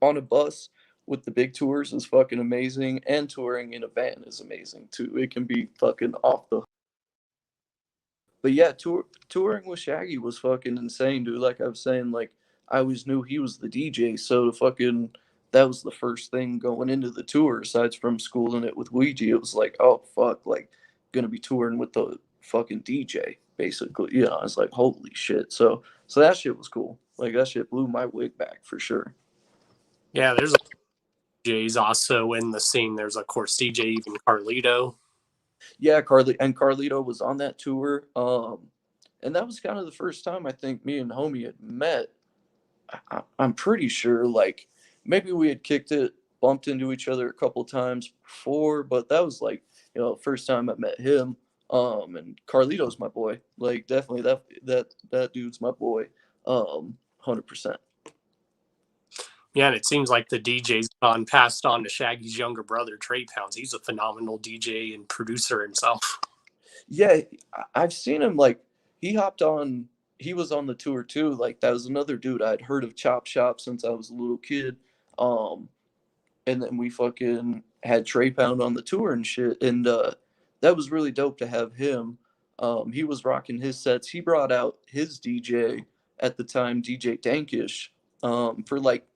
on a bus with the big tours is fucking amazing, and touring in a van is amazing too. It can be fucking off the. But yeah, touring with Shaggy was fucking insane, dude. Like I was saying, like I always knew he was the DJ, so the fucking that was the first thing going into the tour. Aside from schooling it with Ouija, it was like, oh fuck, like gonna be touring with the fucking DJ, basically. I was like, holy shit. So that shit was cool. Like that shit blew my wig back for sure. Yeah, there's DJs also in the scene. There's of course DJ even Carlito. Yeah, Carlito was on that tour. And that was kind of the first time I think me and homie had met. I'm pretty sure like maybe we had kicked it, bumped into each other a couple times before, but that was like, first time I met him. And Carlito's my boy. Like definitely that dude's my boy. 100%. Yeah, and it seems like the DJ's gone passed on to Shaggy's younger brother, Trey Pounds. He's a phenomenal DJ and producer himself. Yeah, I've seen him like he hopped on. He was on the tour too. Like that was another dude I'd heard of Chop Shop since I was a little kid. Um, and then we fucking had Trey Pound on the tour and shit, and that was really dope to have him. He was rocking his sets. He brought out his DJ at the time, DJ Dankish, for like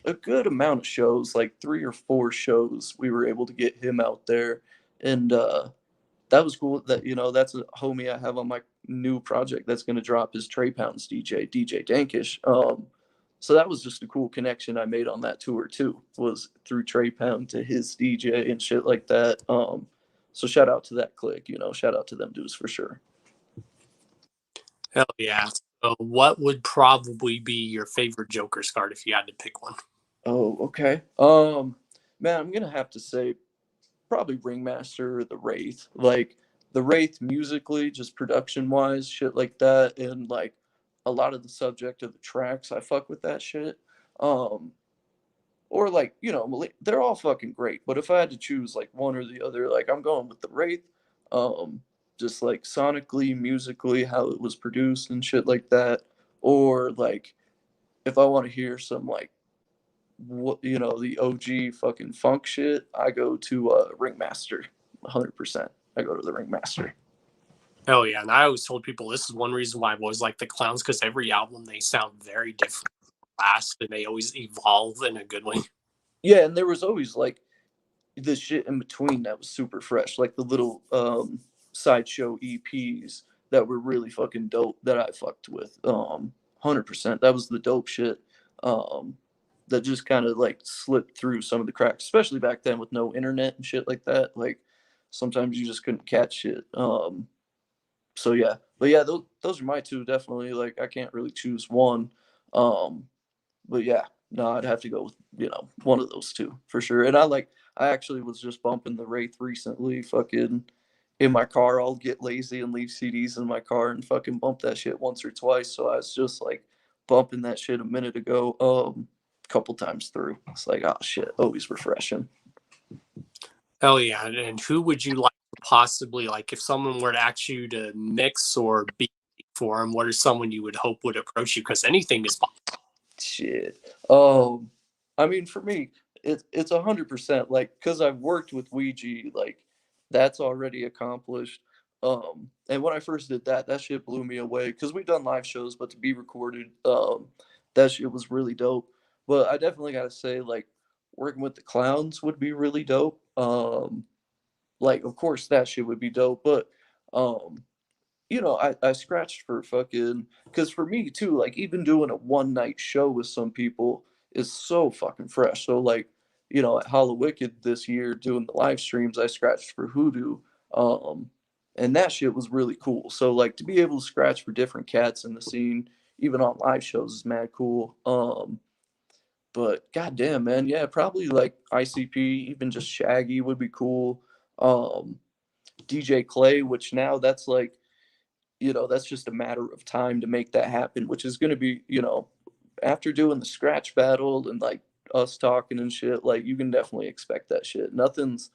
a good amount of shows, like 3 or 4 shows. We were able to get him out there, and that was cool. That that's a homie I have on my new project that's going to drop his Trey Pounds DJ Dankish. So that was just a cool connection I made on that tour too. Was through Trey Pound to his DJ and shit like that. So shout out to that clique. Shout out to them dudes for sure. Hell yeah. So what would probably be your favorite Joker's card if you had to pick one? Oh, okay. Man, I'm gonna have to say probably Ringmaster or the Wraith. Like the Wraith musically, just production wise, shit like that, and like a lot of the subject of the tracks, I fuck with that shit. Um, or like they're all fucking great, but if I had to choose like one or the other, like I'm going with the Wraith. Um, just like sonically, musically, how it was produced and shit like that. Or like if I want to hear some like what the OG fucking funk shit, I go to Ringmaster. 100%. I go to the Ringmaster. Hell yeah. And I always told people this is one reason why I've always liked the Clowns because every album they sound very different last and they always evolve in a good way. Yeah, and there was always like the shit in between that was super fresh, like the little sideshow EPs that were really fucking dope that I fucked with. 100%. That was the dope shit. Um, that just kind of like slipped through some of the cracks, especially back then with no internet and shit like that. Like sometimes you just couldn't catch shit. So yeah, but yeah, those are my two definitely. Like I can't really choose one. Um, but yeah, no, I'd have to go with one of those two for sure. And I actually was just bumping the Wraith recently, fucking in my car. I'll get lazy and leave CDs in my car and fucking bump that shit once or twice. So I was just like bumping that shit a minute ago, couple times through. It's like, oh shit, always refreshing. Hell yeah. And who would you like to possibly like if someone were to ask you to mix or beat for them, what is someone you would hope would approach you? Because anything is possible. Shit. I mean, for me, it's 100% like because I've worked with Ouija, like that's already accomplished. And when I first did that, that shit blew me away because we've done live shows, but to be recorded, that shit was really dope. But I definitely gotta say, like working with the clowns would be really dope. Like of course that shit would be dope, but um you know, I scratched for fucking, because for me too, like even doing a one night show with some people is so fucking fresh. So like, you know, at Hollowicked this year doing the live streams, I scratched for Hoodoo, um, and that shit was really cool. So like to be able to scratch for different cats in the scene, even on live shows, is mad cool. But goddamn, man, yeah, probably like ICP, even just Shaggy would be cool. Um, DJ Clay, which now that's like, you know, that's just a matter of time to make that happen, which is going to be, you know, after doing the scratch battle and like us talking and shit, like you can definitely expect that shit. Nothing's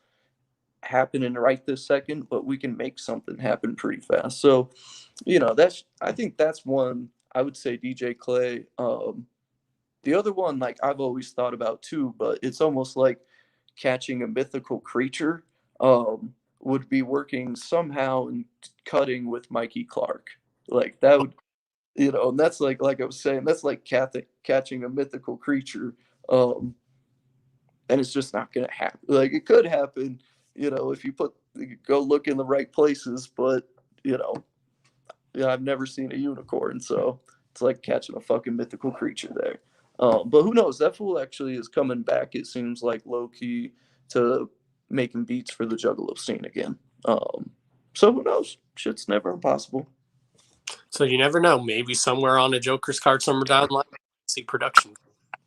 happening right this second, but we can make something happen pretty fast. So, you know, I think that's one I would say DJ Clay. The other one, like I've always thought about too, but it's almost like catching a mythical creature, would be working somehow and cutting with Mikey Clark. Like that would, you know, and that's like I was saying, that's like catching a mythical creature, um, and it's just not gonna happen. Like it could happen, you know, if you go look in the right places, but you know, yeah, I've never seen a unicorn, so it's like catching a fucking mythical creature there. But who knows? That fool actually is coming back. It seems like low key to making beats for the Juggalo scene again. So who knows? Shit's never impossible. So you never know. Maybe somewhere on a Joker's card somewhere down the line, see production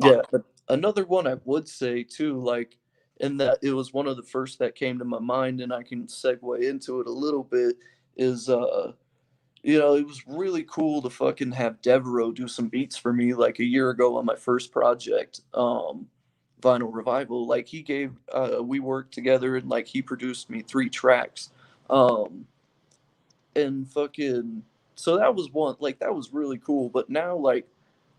on. Yeah, but another one I would say too, like, and that it was one of the first that came to my mind, and I can segue into it a little bit. Is you know, it was really cool to fucking have Devereaux do some beats for me like a year ago on my first project, Vinyl Revival. Like he gave, we worked together and like he produced me 3 tracks, um, and fucking, so that was one, like that was really cool. But now like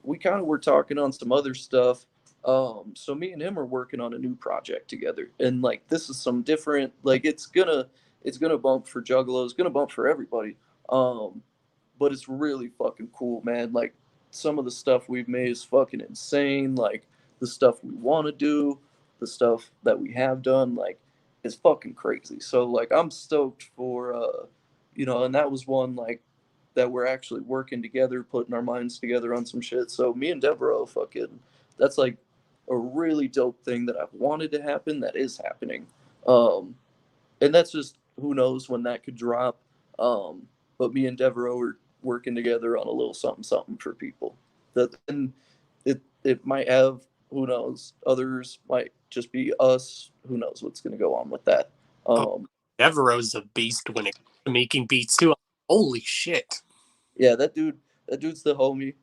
we kind of were talking on some other stuff. So me and him are working on a new project together, and like this is some different, like it's gonna bump for Juggalo, it's gonna bump for everybody. Um, but it's really fucking cool, man. Like some of the stuff we've made is fucking insane. Like the stuff we want to do, the stuff that we have done, like it's fucking crazy. So like I'm stoked for you know, and that was one like that we're actually working together, putting our minds together on some shit. So me and Devereaux fucking, that's like a really dope thing that I've wanted to happen that is happening. Um and that's just who knows when that could drop. Um, but me and Devereaux are working together on a little something something for people. That and it might have, who knows, others might just be us. Who knows what's gonna go on with that. Oh, Um, Devereaux's a beast when it comes to making beats too. Holy shit! yeah, that dude's the homie.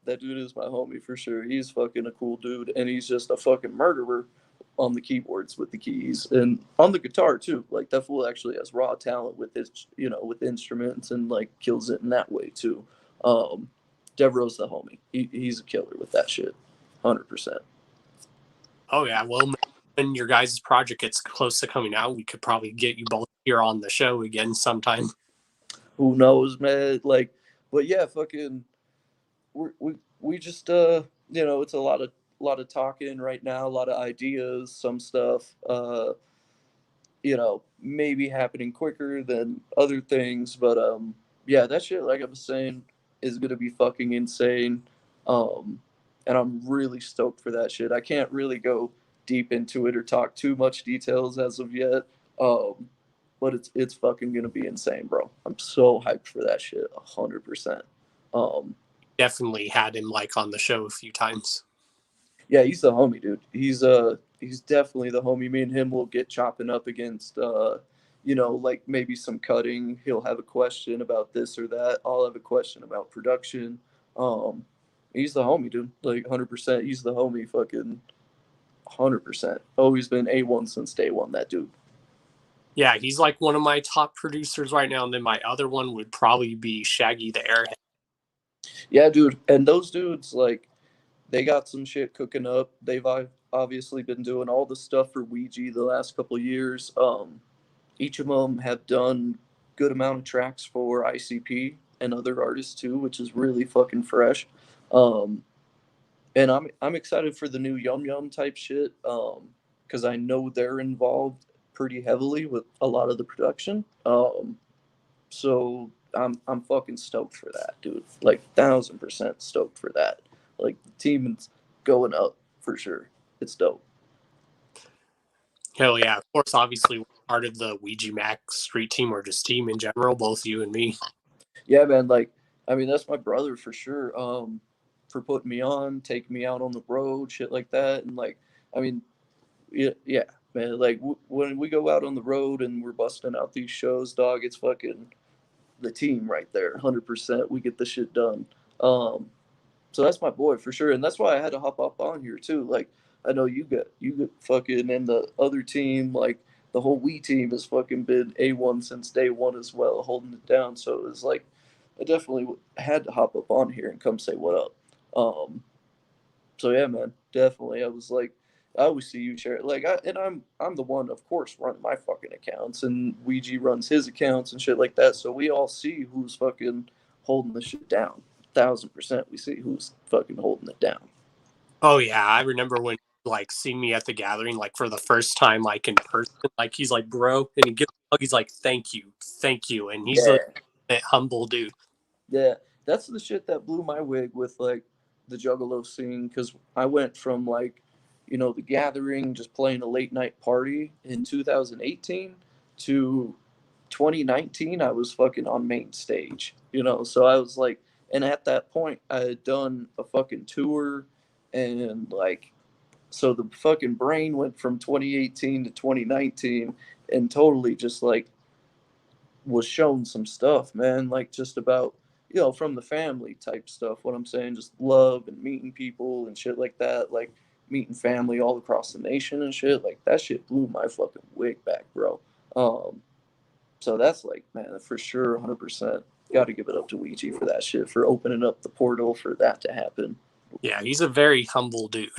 That dude is my homie for sure. He's fucking a cool dude, and he's just a fucking murderer on the keyboards with the keys and on the guitar too. Like that fool actually has raw talent with his, you know, with instruments and like kills it in that way too. Um, Devereaux's the homie. He's a killer with that shit, 100%. Oh yeah. Well, when your guys' project gets close to coming out, we could probably get you both here on the show again sometime. Who knows, man? Like, but yeah, fucking we just you know, it's a lot of talking right now, a lot of ideas, some stuff you know, maybe happening quicker than other things, but yeah, that shit, like I was saying, is gonna be fucking insane. um and I'm really stoked for that shit. I can't really go deep into it or talk too much details as of yet, um but it's fucking gonna be insane, bro. I'm so hyped for that shit, 100%. um Definitely had him like on the show a few times. Yeah, he's the homie, dude. He's definitely the homie. Me and him will get chopping up against you know, like maybe some cutting. He'll have a question about this or that. I'll have a question about production. Um he's the homie, dude. Like 100%. He's the homie, fucking 100%. Always been A1 since day one, that dude. Yeah, he's like one of my top producers right now, and then my other one would probably be Shaggy the Airhead. Yeah, dude. And those dudes, like, they got some shit cooking up. They've obviously been doing all the stuff for Ouija the last couple of years. Each of them have done good amount of tracks for ICP and other artists too, which is really fucking fresh. Um, and I'm excited for the new Yum Yum type shit, because I know they're involved pretty heavily with a lot of the production. So I'm fucking stoked for that, dude. Like 1,000% stoked for that. Like the team is going up for sure. It's dope. Hell yeah. Of course, obviously, we're part of the Ouija Max street team or just team in general, both you and me. Yeah, man. Like, I mean, that's my brother for sure. For putting me on, taking me out on the road, shit like that, and like, I mean, yeah, yeah, man. Like when we go out on the road and we're busting out these shows, dog, it's fucking the team right there, 100%. We get the shit done. Um, so that's my boy for sure, and that's why I had to hop up on here too. Like I know you get fucking and the other team, like the whole we team has fucking been A1 since day one as well, holding it down. So it was like I definitely had to hop up on here and come say what up. So yeah, man, definitely. I was like, I always see you share it. Like, I'm the one, of course, running my fucking accounts, and Ouija runs his accounts and shit like that. So we all see who's fucking holding the shit down. 1,000%, we see who's fucking holding it down. Oh, yeah. I remember when, like, seeing me at the gathering, like, for the first time, like, in person. Like, he's like, bro. And he gives me a hug. He's like, thank you. Thank you. And he's a Yeah, humble dude. yeah. That's the shit that blew my wig with like the Juggalo scene because I went from like, the gathering, just playing a late night party in 2018 to 2019. I was fucking on main stage. So I was like, and at that point, I had done a fucking tour and like, so the fucking brain went from 2018 to 2019 and totally just like was shown some stuff, man, like just about, from the family type stuff. What I'm saying, just love and meeting people and shit like that, like meeting family all across the nation and shit. Like that shit blew my fucking wig back, bro. So that's like, man, for sure, 100%. Got to give it up to Ouija for that shit, for opening up the portal for that to happen. Yeah, he's a very humble dude.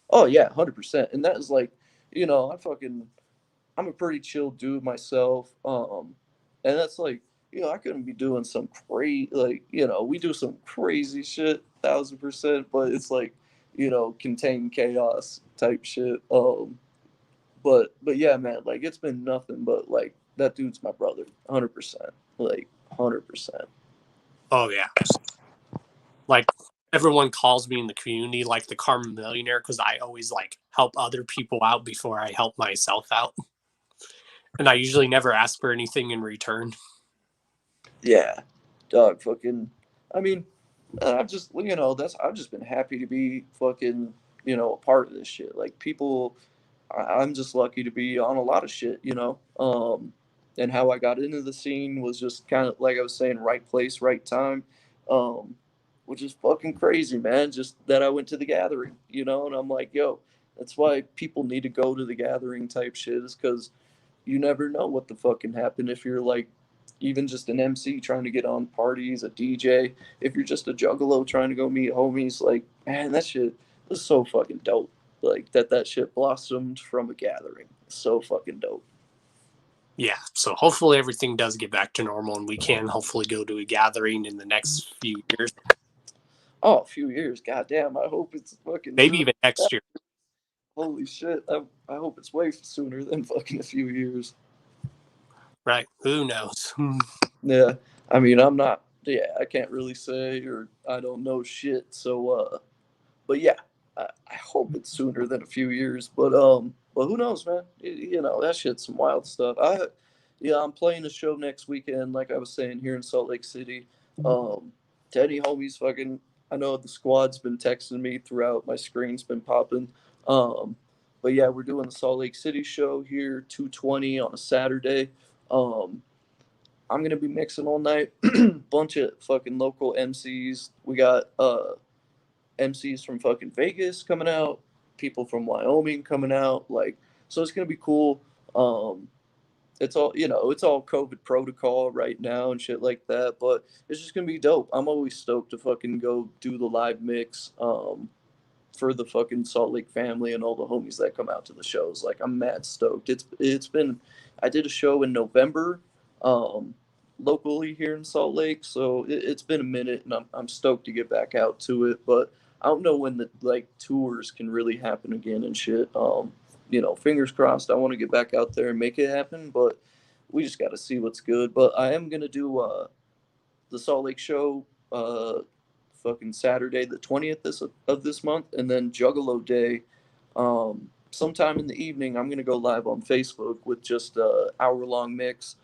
Oh yeah, 100%. And that is like, I'm a pretty chill dude myself. And that's like, I couldn't be doing some crazy, like, we do some crazy shit, 1,000%, but it's like, contain chaos type shit. But yeah, man, like it's been nothing but like that dude's my brother, 100%, like 100%. Oh, yeah. Like, everyone calls me in the community, like, the Karma Millionaire, because I always, like, help other people out before I help myself out. And I usually never ask for anything in return. Yeah, dog, fucking. I mean, I've just been happy to be fucking, a part of this shit. Like people, I'm just lucky to be on a lot of shit. And how I got into the scene was just kind of like I was saying, right place, right time, um, which is fucking crazy, man. Just that I went to the gathering, and I'm like, yo, that's why people need to go to the gathering type shit, is because you never know what the fuck can happen if you're like even just an MC trying to get on parties, a DJ, if you're just a juggalo trying to go meet homies, like, man, that shit is so fucking dope. Like that shit blossomed from a gathering. So fucking dope. Yeah, so hopefully everything does get back to normal and we can hopefully go to a gathering in the next few years, Oh, a few years, goddamn. I hope it's fucking maybe soon. even next year. Holy shit. I hope it's way sooner than fucking a few years. Right? Who knows? Yeah. I mean, I'm not, yeah, I can't really say, or I don't know shit. So, but yeah, I hope it's sooner than a few years. But who knows, man? That shit's some wild stuff. Yeah, I'm playing a show next weekend, like I was saying, here in Salt Lake City. Teddy homies, fucking, I know the squad's been texting me throughout. My screen's been popping. Um, but yeah, we're doing the Salt Lake City show here, 2:20 on a Saturday. Um, I'm gonna be mixing all night. Bunch of fucking local MCs. We got MCs from fucking Vegas coming out, people from Wyoming coming out, like, so it's gonna be cool. Um, it's all COVID protocol right now and shit like that, but it's just gonna be dope. I'm always stoked to fucking go do the live mix. For the fucking Salt Lake family and all the homies that come out to the shows. Like I'm mad stoked. It's been I did a show in November, um, locally here in Salt Lake, so it's been a minute, and I'm stoked to get back out to it. But I don't know when the like tours can really happen again and shit. Fingers crossed. I want to get back out there and make it happen, but we just got to see what's good. But I am gonna do. the Salt Lake show, fucking Saturday the 20th of this month, and then Juggalo Day, sometime in the evening. I'm gonna go live on Facebook with just a hour long mix.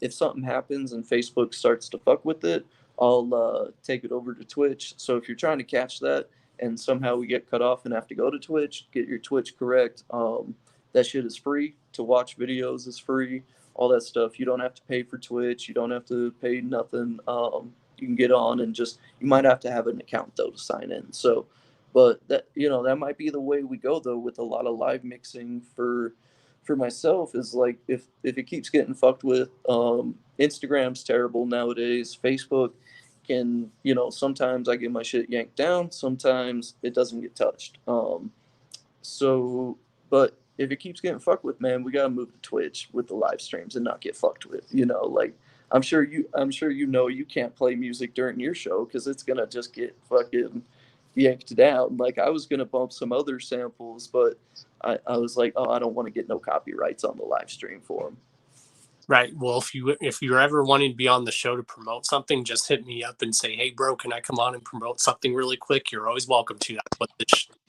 If something happens and Facebook starts to fuck with it, I'll take it over to Twitch. So if you're trying to catch that and somehow we get cut off and have to go to Twitch, get your Twitch correct. That shit is free. To watch videos is free. All that stuff. You don't have to pay for Twitch. You don't have to pay nothing. You can get on and just, you might have to have an account though to sign in. So, but that, that might be the way we go though with a lot of live mixing for myself, is like, if it keeps getting fucked with, Instagram's terrible nowadays. Facebook can, sometimes I get my shit yanked down, sometimes it doesn't get touched. So, but if it keeps getting fucked with, man, we gotta move to Twitch with the live streams and not get fucked with. Like, I'm sure you can't play music during your show because it's gonna just get fucking yanked down. Like, I was gonna bump some other samples, but I was like, oh, I don't want to get no copyrights on the live stream for them. Right. Well, if you're ever wanting to be on the show to promote something, just hit me up and say, "Hey, bro, can I come on and promote something really quick?" You're always welcome to. That's what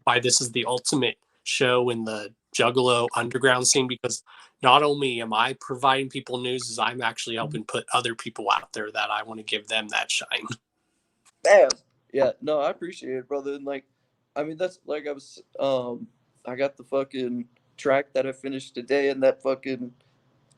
why this is the ultimate show in the Juggalo underground scene, because not only am I providing people news, is I'm actually helping put other people out there that I want to give them that shine. Damn. Yeah. No, I appreciate it, brother. And like, I mean, that's like I got the fucking track that I finished today, and that fucking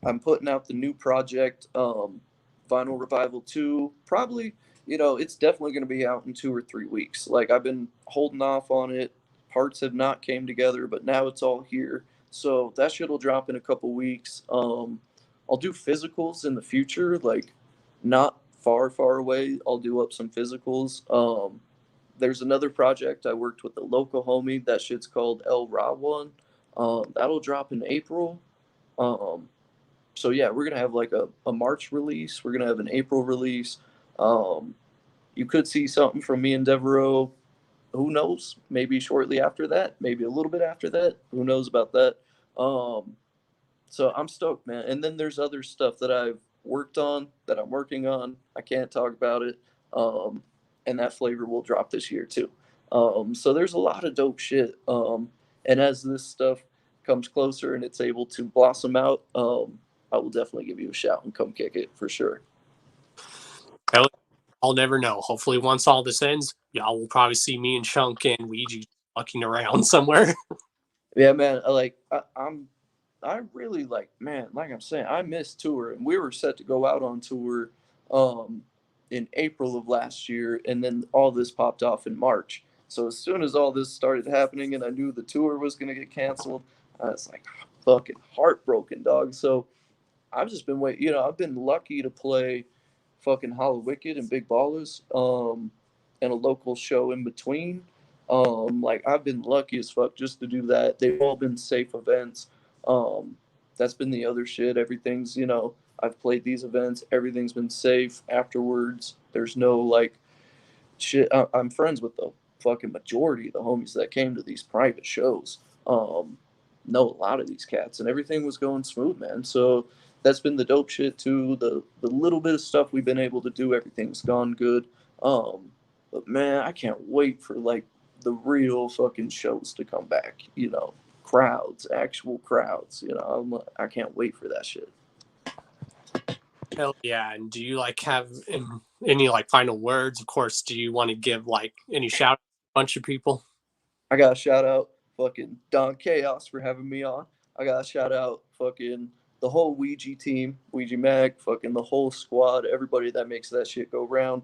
I'm putting out the new project, Vinyl Revival 2. Probably, it's definitely going to be out in 2 or 3 weeks. Like, I've been holding off on it. Parts have not came together, but now it's all here. So that shit will drop in a couple weeks. I'll do physicals in the future, like not far, far away. I'll do up some physicals. There's another project I worked with a local homie. That shit's called El Ra One. That'll drop in April. Um, so yeah, we're gonna have like a March release. We're gonna have an April release. Um, you could see something from me and Devereaux. Who knows? Maybe shortly after that. Maybe a little bit after that. Who knows about that? Um, so I'm stoked, man. And then there's other stuff that I've worked on, that I'm working on. I can't talk about it. Um, and that flavor will drop this year too. So there's a lot of dope shit. And as this stuff comes closer and it's able to blossom out, I will definitely give you a shout and come kick it for sure. Hell, I'll never know. Hopefully, once all this ends, y'all will probably see me and Chunk and Ouija fucking around somewhere. Yeah, man. I really like, man, like I'm saying, I miss tour, and we were set to go out on tour, um, in April of last year, and then all this popped off in March. So as soon as all this started happening, and I knew the tour was gonna get canceled, I was like fucking heartbroken, dog. So I've just been waiting. I've been lucky to play fucking Hollow Wicked and Big Ballers, and a local show in between. Like, I've been lucky as fuck just to do that. They've all been safe events. Um, that's been the other shit. Everything's, I've played these events. Everything's been safe afterwards. There's no like shit. I'm friends with the fucking majority of the homies that came to these private shows. Know a lot of these cats, and everything was going smooth, man. So that's been the dope shit too. The little bit of stuff we've been able to do, everything's gone good. But man, I can't wait for like the real fucking shows to come back. Crowds, actual crowds. I can't wait for that shit. Hell yeah! And do you like have any like final words? Of course. Do you want to give like any shout out to a bunch of people? I got to shout out fucking Don Chaos for having me on. I got to shout out fucking the whole Ouija team, Ouija Mag, fucking the whole squad, everybody that makes that shit go round.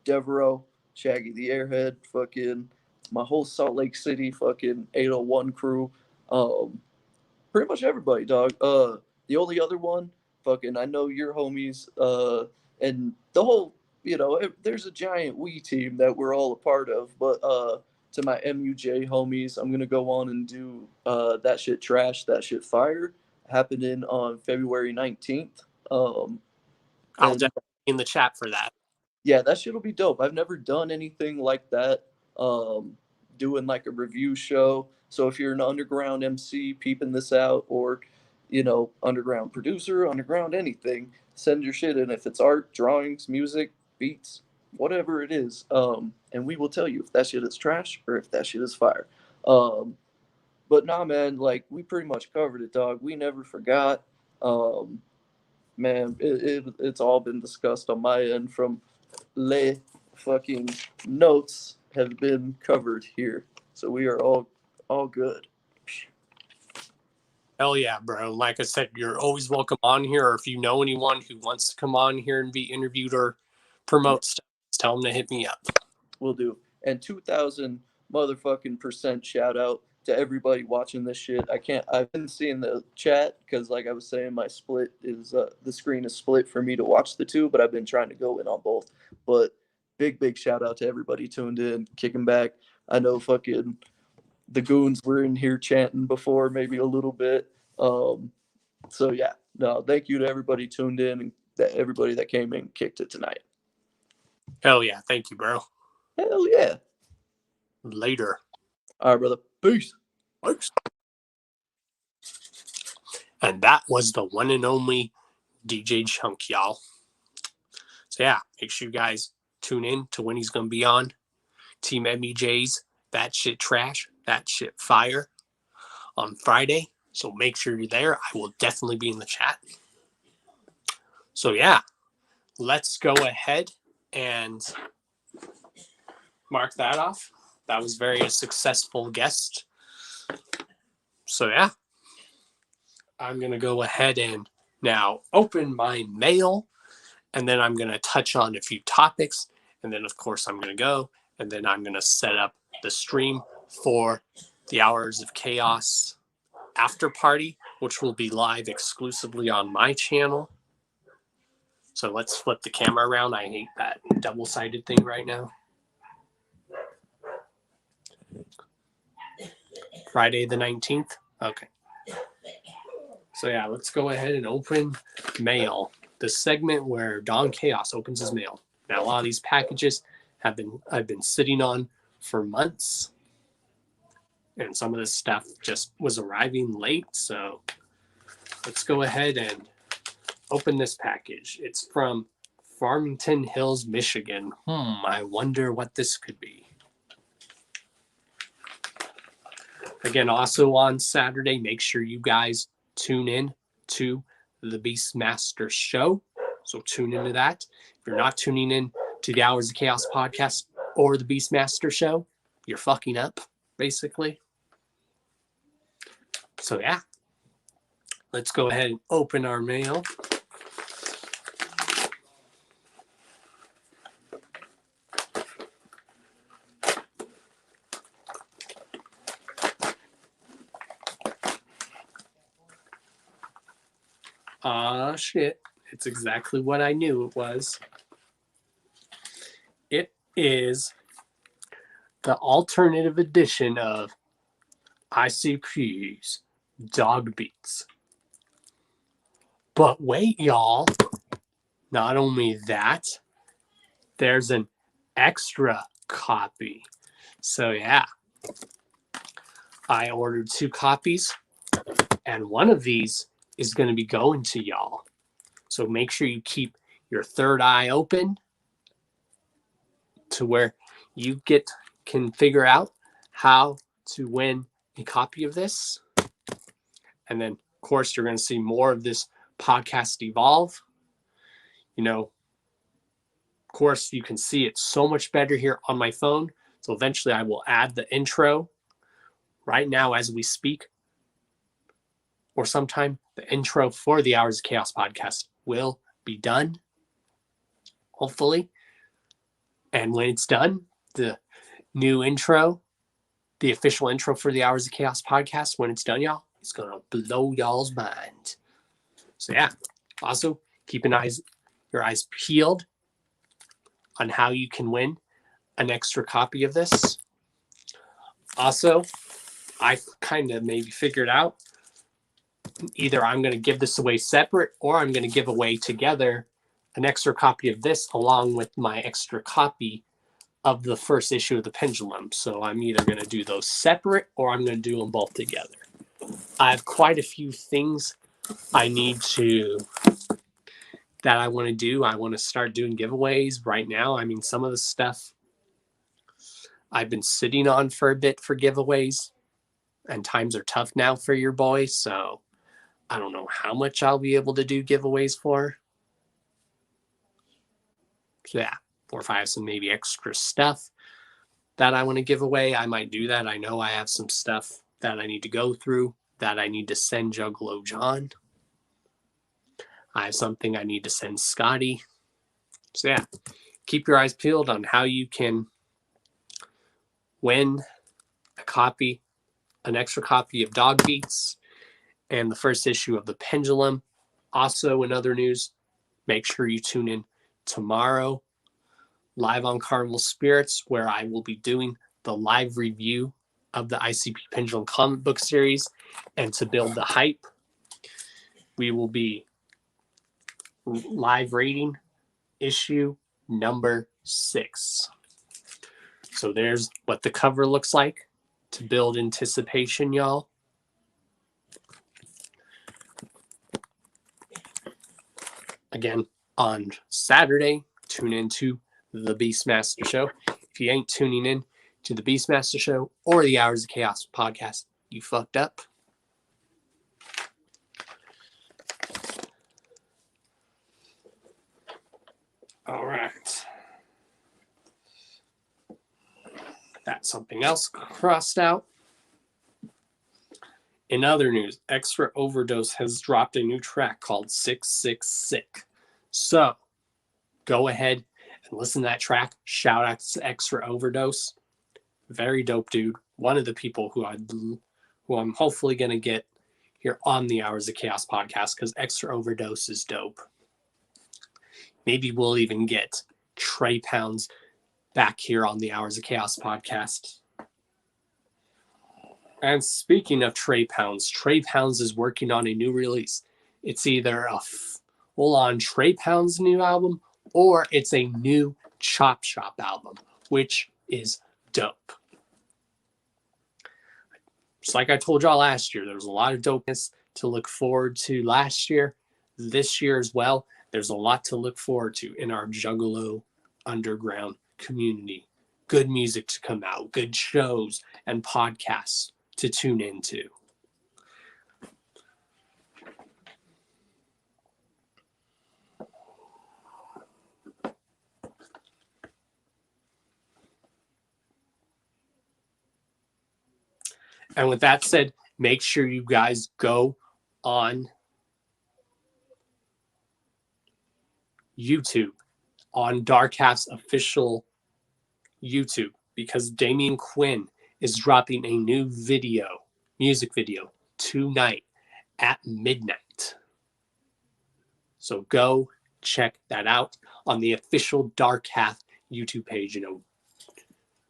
Devereaux, Shaggy the Airhead, fucking my whole Salt Lake City fucking 801 crew. Um, Pretty much everybody, dog. The only other one, fucking, I know your homies, and the whole, there's a giant we team that we're all a part of. But to my MUJ homies, I'm gonna go on and do that shit trash, that shit fire, happening on February 19th. I'll And definitely be in the chat for that. yeah, that shit'll be dope. I've never done anything like that. Doing like a review show. So if you're an underground MC peeping this out, or underground producer, underground anything, send your shit in. If it's art, drawings, music, beats, whatever it is, and we will tell you if that shit is trash or if that shit is fire. Um, but nah, man, like we pretty much covered it, dog. We never forgot. Um, man, it's all been discussed on my end from le fucking notes have been covered here. So we are all good. Hell yeah, bro. Like I said, you're always welcome on here. Or if you know anyone who wants to come on here and be interviewed or promote stuff, just tell them to hit me up. Will do. And 2,000 motherfucking percent shout out to everybody watching this shit. I've been seeing the chat because, like I was saying, my split is the screen is split for me to watch the two, but I've been trying to go in on both. But big shout out to everybody tuned in, kicking back. I know fucking the goons were in here chanting before, maybe a little bit. So yeah, no, thank you to everybody tuned in and everybody that came in and kicked it tonight. Hell yeah. Thank you, bro. Hell yeah. Later. All right, brother. Peace. Thanks. And that was the one and only DJ Chunk, y'all. So yeah, make sure you guys tune in to when he's going to be on. Team MEJ's That Shit Trash, That Shit Fire on Friday. So make sure you're there. I will definitely be in the chat. So yeah, let's go ahead and mark that off. That was very successful guest. So yeah, I'm going to go ahead and now open my mail, and then I'm going to touch on a few topics, and then of course I'm going to go, and then I'm going to set up the stream for the Hours of Chaos after party, which will be live exclusively on my channel. So let's flip the camera around. I hate that double-sided thing right now. Friday the 19th. Okay. So yeah, let's go ahead and open mail. The segment where Don Chaos opens his mail. Now a lot of these packages I've been sitting on for months. And some of this stuff just was arriving late. So let's go ahead and open this package. It's from Farmington Hills, Michigan. I wonder what this could be. Again, also on Saturday, make sure you guys tune in to the Beastmaster Show. So tune into that. If you're not tuning in to the Hours of Chaos podcast or the Beastmaster Show, you're fucking up, basically. So yeah, let's go ahead and open our mail. Shit. It's exactly what I knew it was. It is the alternative edition of ICP's Dog Beats. But wait, y'all. Not only that, there's an extra copy. So yeah, I ordered 2 copies, and one of these is going to be going to y'all. So make sure you keep your third eye open to where you can figure out how to win a copy of this. And then, of course, you're going to see more of this podcast evolve. Of course, you can see it so much better here on my phone. So eventually I will add the intro right now as we speak, or sometime the intro for the Hours of Chaos podcast will be done, hopefully. And when it's done, the new intro, the official intro for the Hours of Chaos podcast, when it's done, y'all, it's going to blow y'all's mind. So yeah, also keep your eyes peeled on how you can win an extra copy of this. Also, I kind of maybe figured out either I'm going to give this away separate or I'm going to give away together an extra copy of this along with my extra copy of the first issue of the Pendulum. So I'm either going to do those separate or I'm going to do them both together. I have quite a few things I want to do. I want to start doing giveaways right now. I mean, some of the stuff I've been sitting on for a bit for giveaways, and times are tough now for your boy, so I don't know how much I'll be able to do giveaways for. So yeah, or if I have some maybe extra stuff that I want to give away, I might do that. I know I have some stuff that I need to go through that I need to send Juggalo John. I have something I need to send Scotty. So yeah, keep your eyes peeled on how you can win an extra copy of Dog Beats and the first issue of The Pendulum. Also, in other news, make sure you tune in tomorrow live on Carnival Spirits, where I will be doing the live review of the ICP Pendulum comic book series. And to build the hype, we will be live rating issue number 6. So there's what the cover looks like to build anticipation, y'all. Again, on Saturday, tune into the Beastmaster Show. If you ain't tuning in to the Beastmaster Show or the Hours of Chaos podcast, you fucked up. All right. That's something else crossed out. In other news, Extra Overdose has dropped a new track called 66 Sick. So go ahead and listen to that track. Shout out to Extra Overdose. Very dope dude. One of the people who I'm hopefully going to get here on the Hours of Chaos podcast, because Extra Overdose is dope. Maybe we'll even get Trey Pounds back here on the Hours of Chaos podcast. And speaking of Trey Pounds is working on a new release. It's either a full-on Trey Pounds new album or it's a new Chop Shop album, which is dope. Just like I told y'all last year, there was a lot of dopeness to look forward to last year. This year as well, there's a lot to look forward to in our Juggalo underground community. Good music to come out, good shows and podcasts to tune into. And with that said, make sure you guys go on YouTube, on Dark Half's official YouTube, because Damian Quinn is dropping a new music video tonight at midnight. So go check that out on the official Dark Half YouTube page. You know,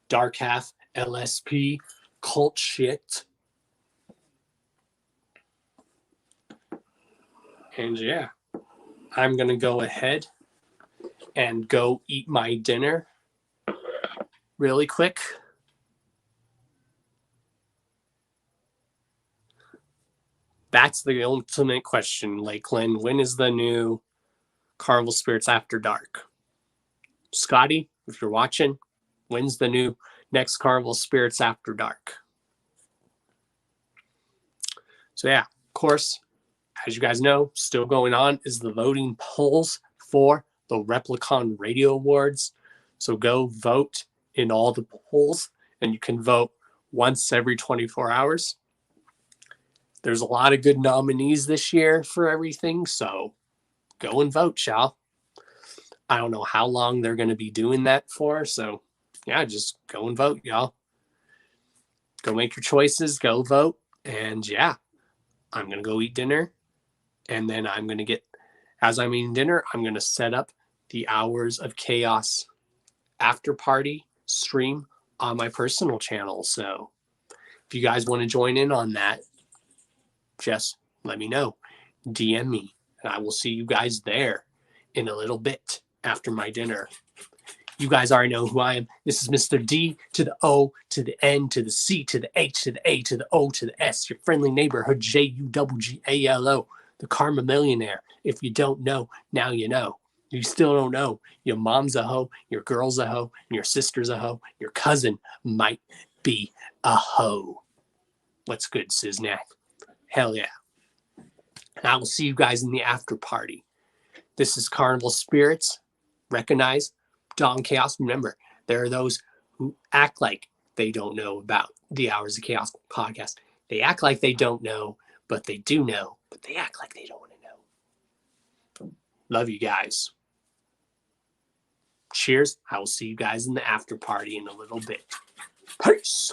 Dark Half, LSP, cult shit. And yeah, I'm going to go ahead and go eat my dinner really quick. That's the ultimate question, Lakeland. When is the new Carnival Spirits After Dark? Scotty, if you're watching, when's the new next Carnival Spirits After Dark? So yeah, of course, as you guys know, still going on is the voting polls for the Replicon Radio Awards. So go vote in all the polls, and you can vote once every 24 hours. There's a lot of good nominees this year for everything, so go and vote, y'all. I don't know how long they're going to be doing that for, so yeah, just go and vote, y'all. Go make your choices, go vote, and yeah, I'm going to go eat dinner, and then I'm going to as I'm eating dinner, I'm going to set up the Hours of Chaos after party stream on my personal channel, so if you guys want to join in on that, just let me know. DM me, and I will see you guys there in a little bit after my dinner. You guys already know who I am. This is Mr. D to the O to the N to the C to the H to the A to the O to the S, your friendly neighborhood JUGGALO, The Karma Millionaire. If you don't know, now you know. You still don't know. Your mom's a hoe, your girl's a hoe, and your sister's a hoe. Your cousin might be a hoe. What's good, Siznak? Hell yeah. And I will see you guys in the after party. This is Carnival Spirits. Recognize Dawn Chaos. Remember, there are those who act like they don't know about the Hours of Chaos podcast. They act like they don't know, but they do know, but they act like they don't want to know. Love you guys. Cheers. I will see you guys in the after party in a little bit. Peace.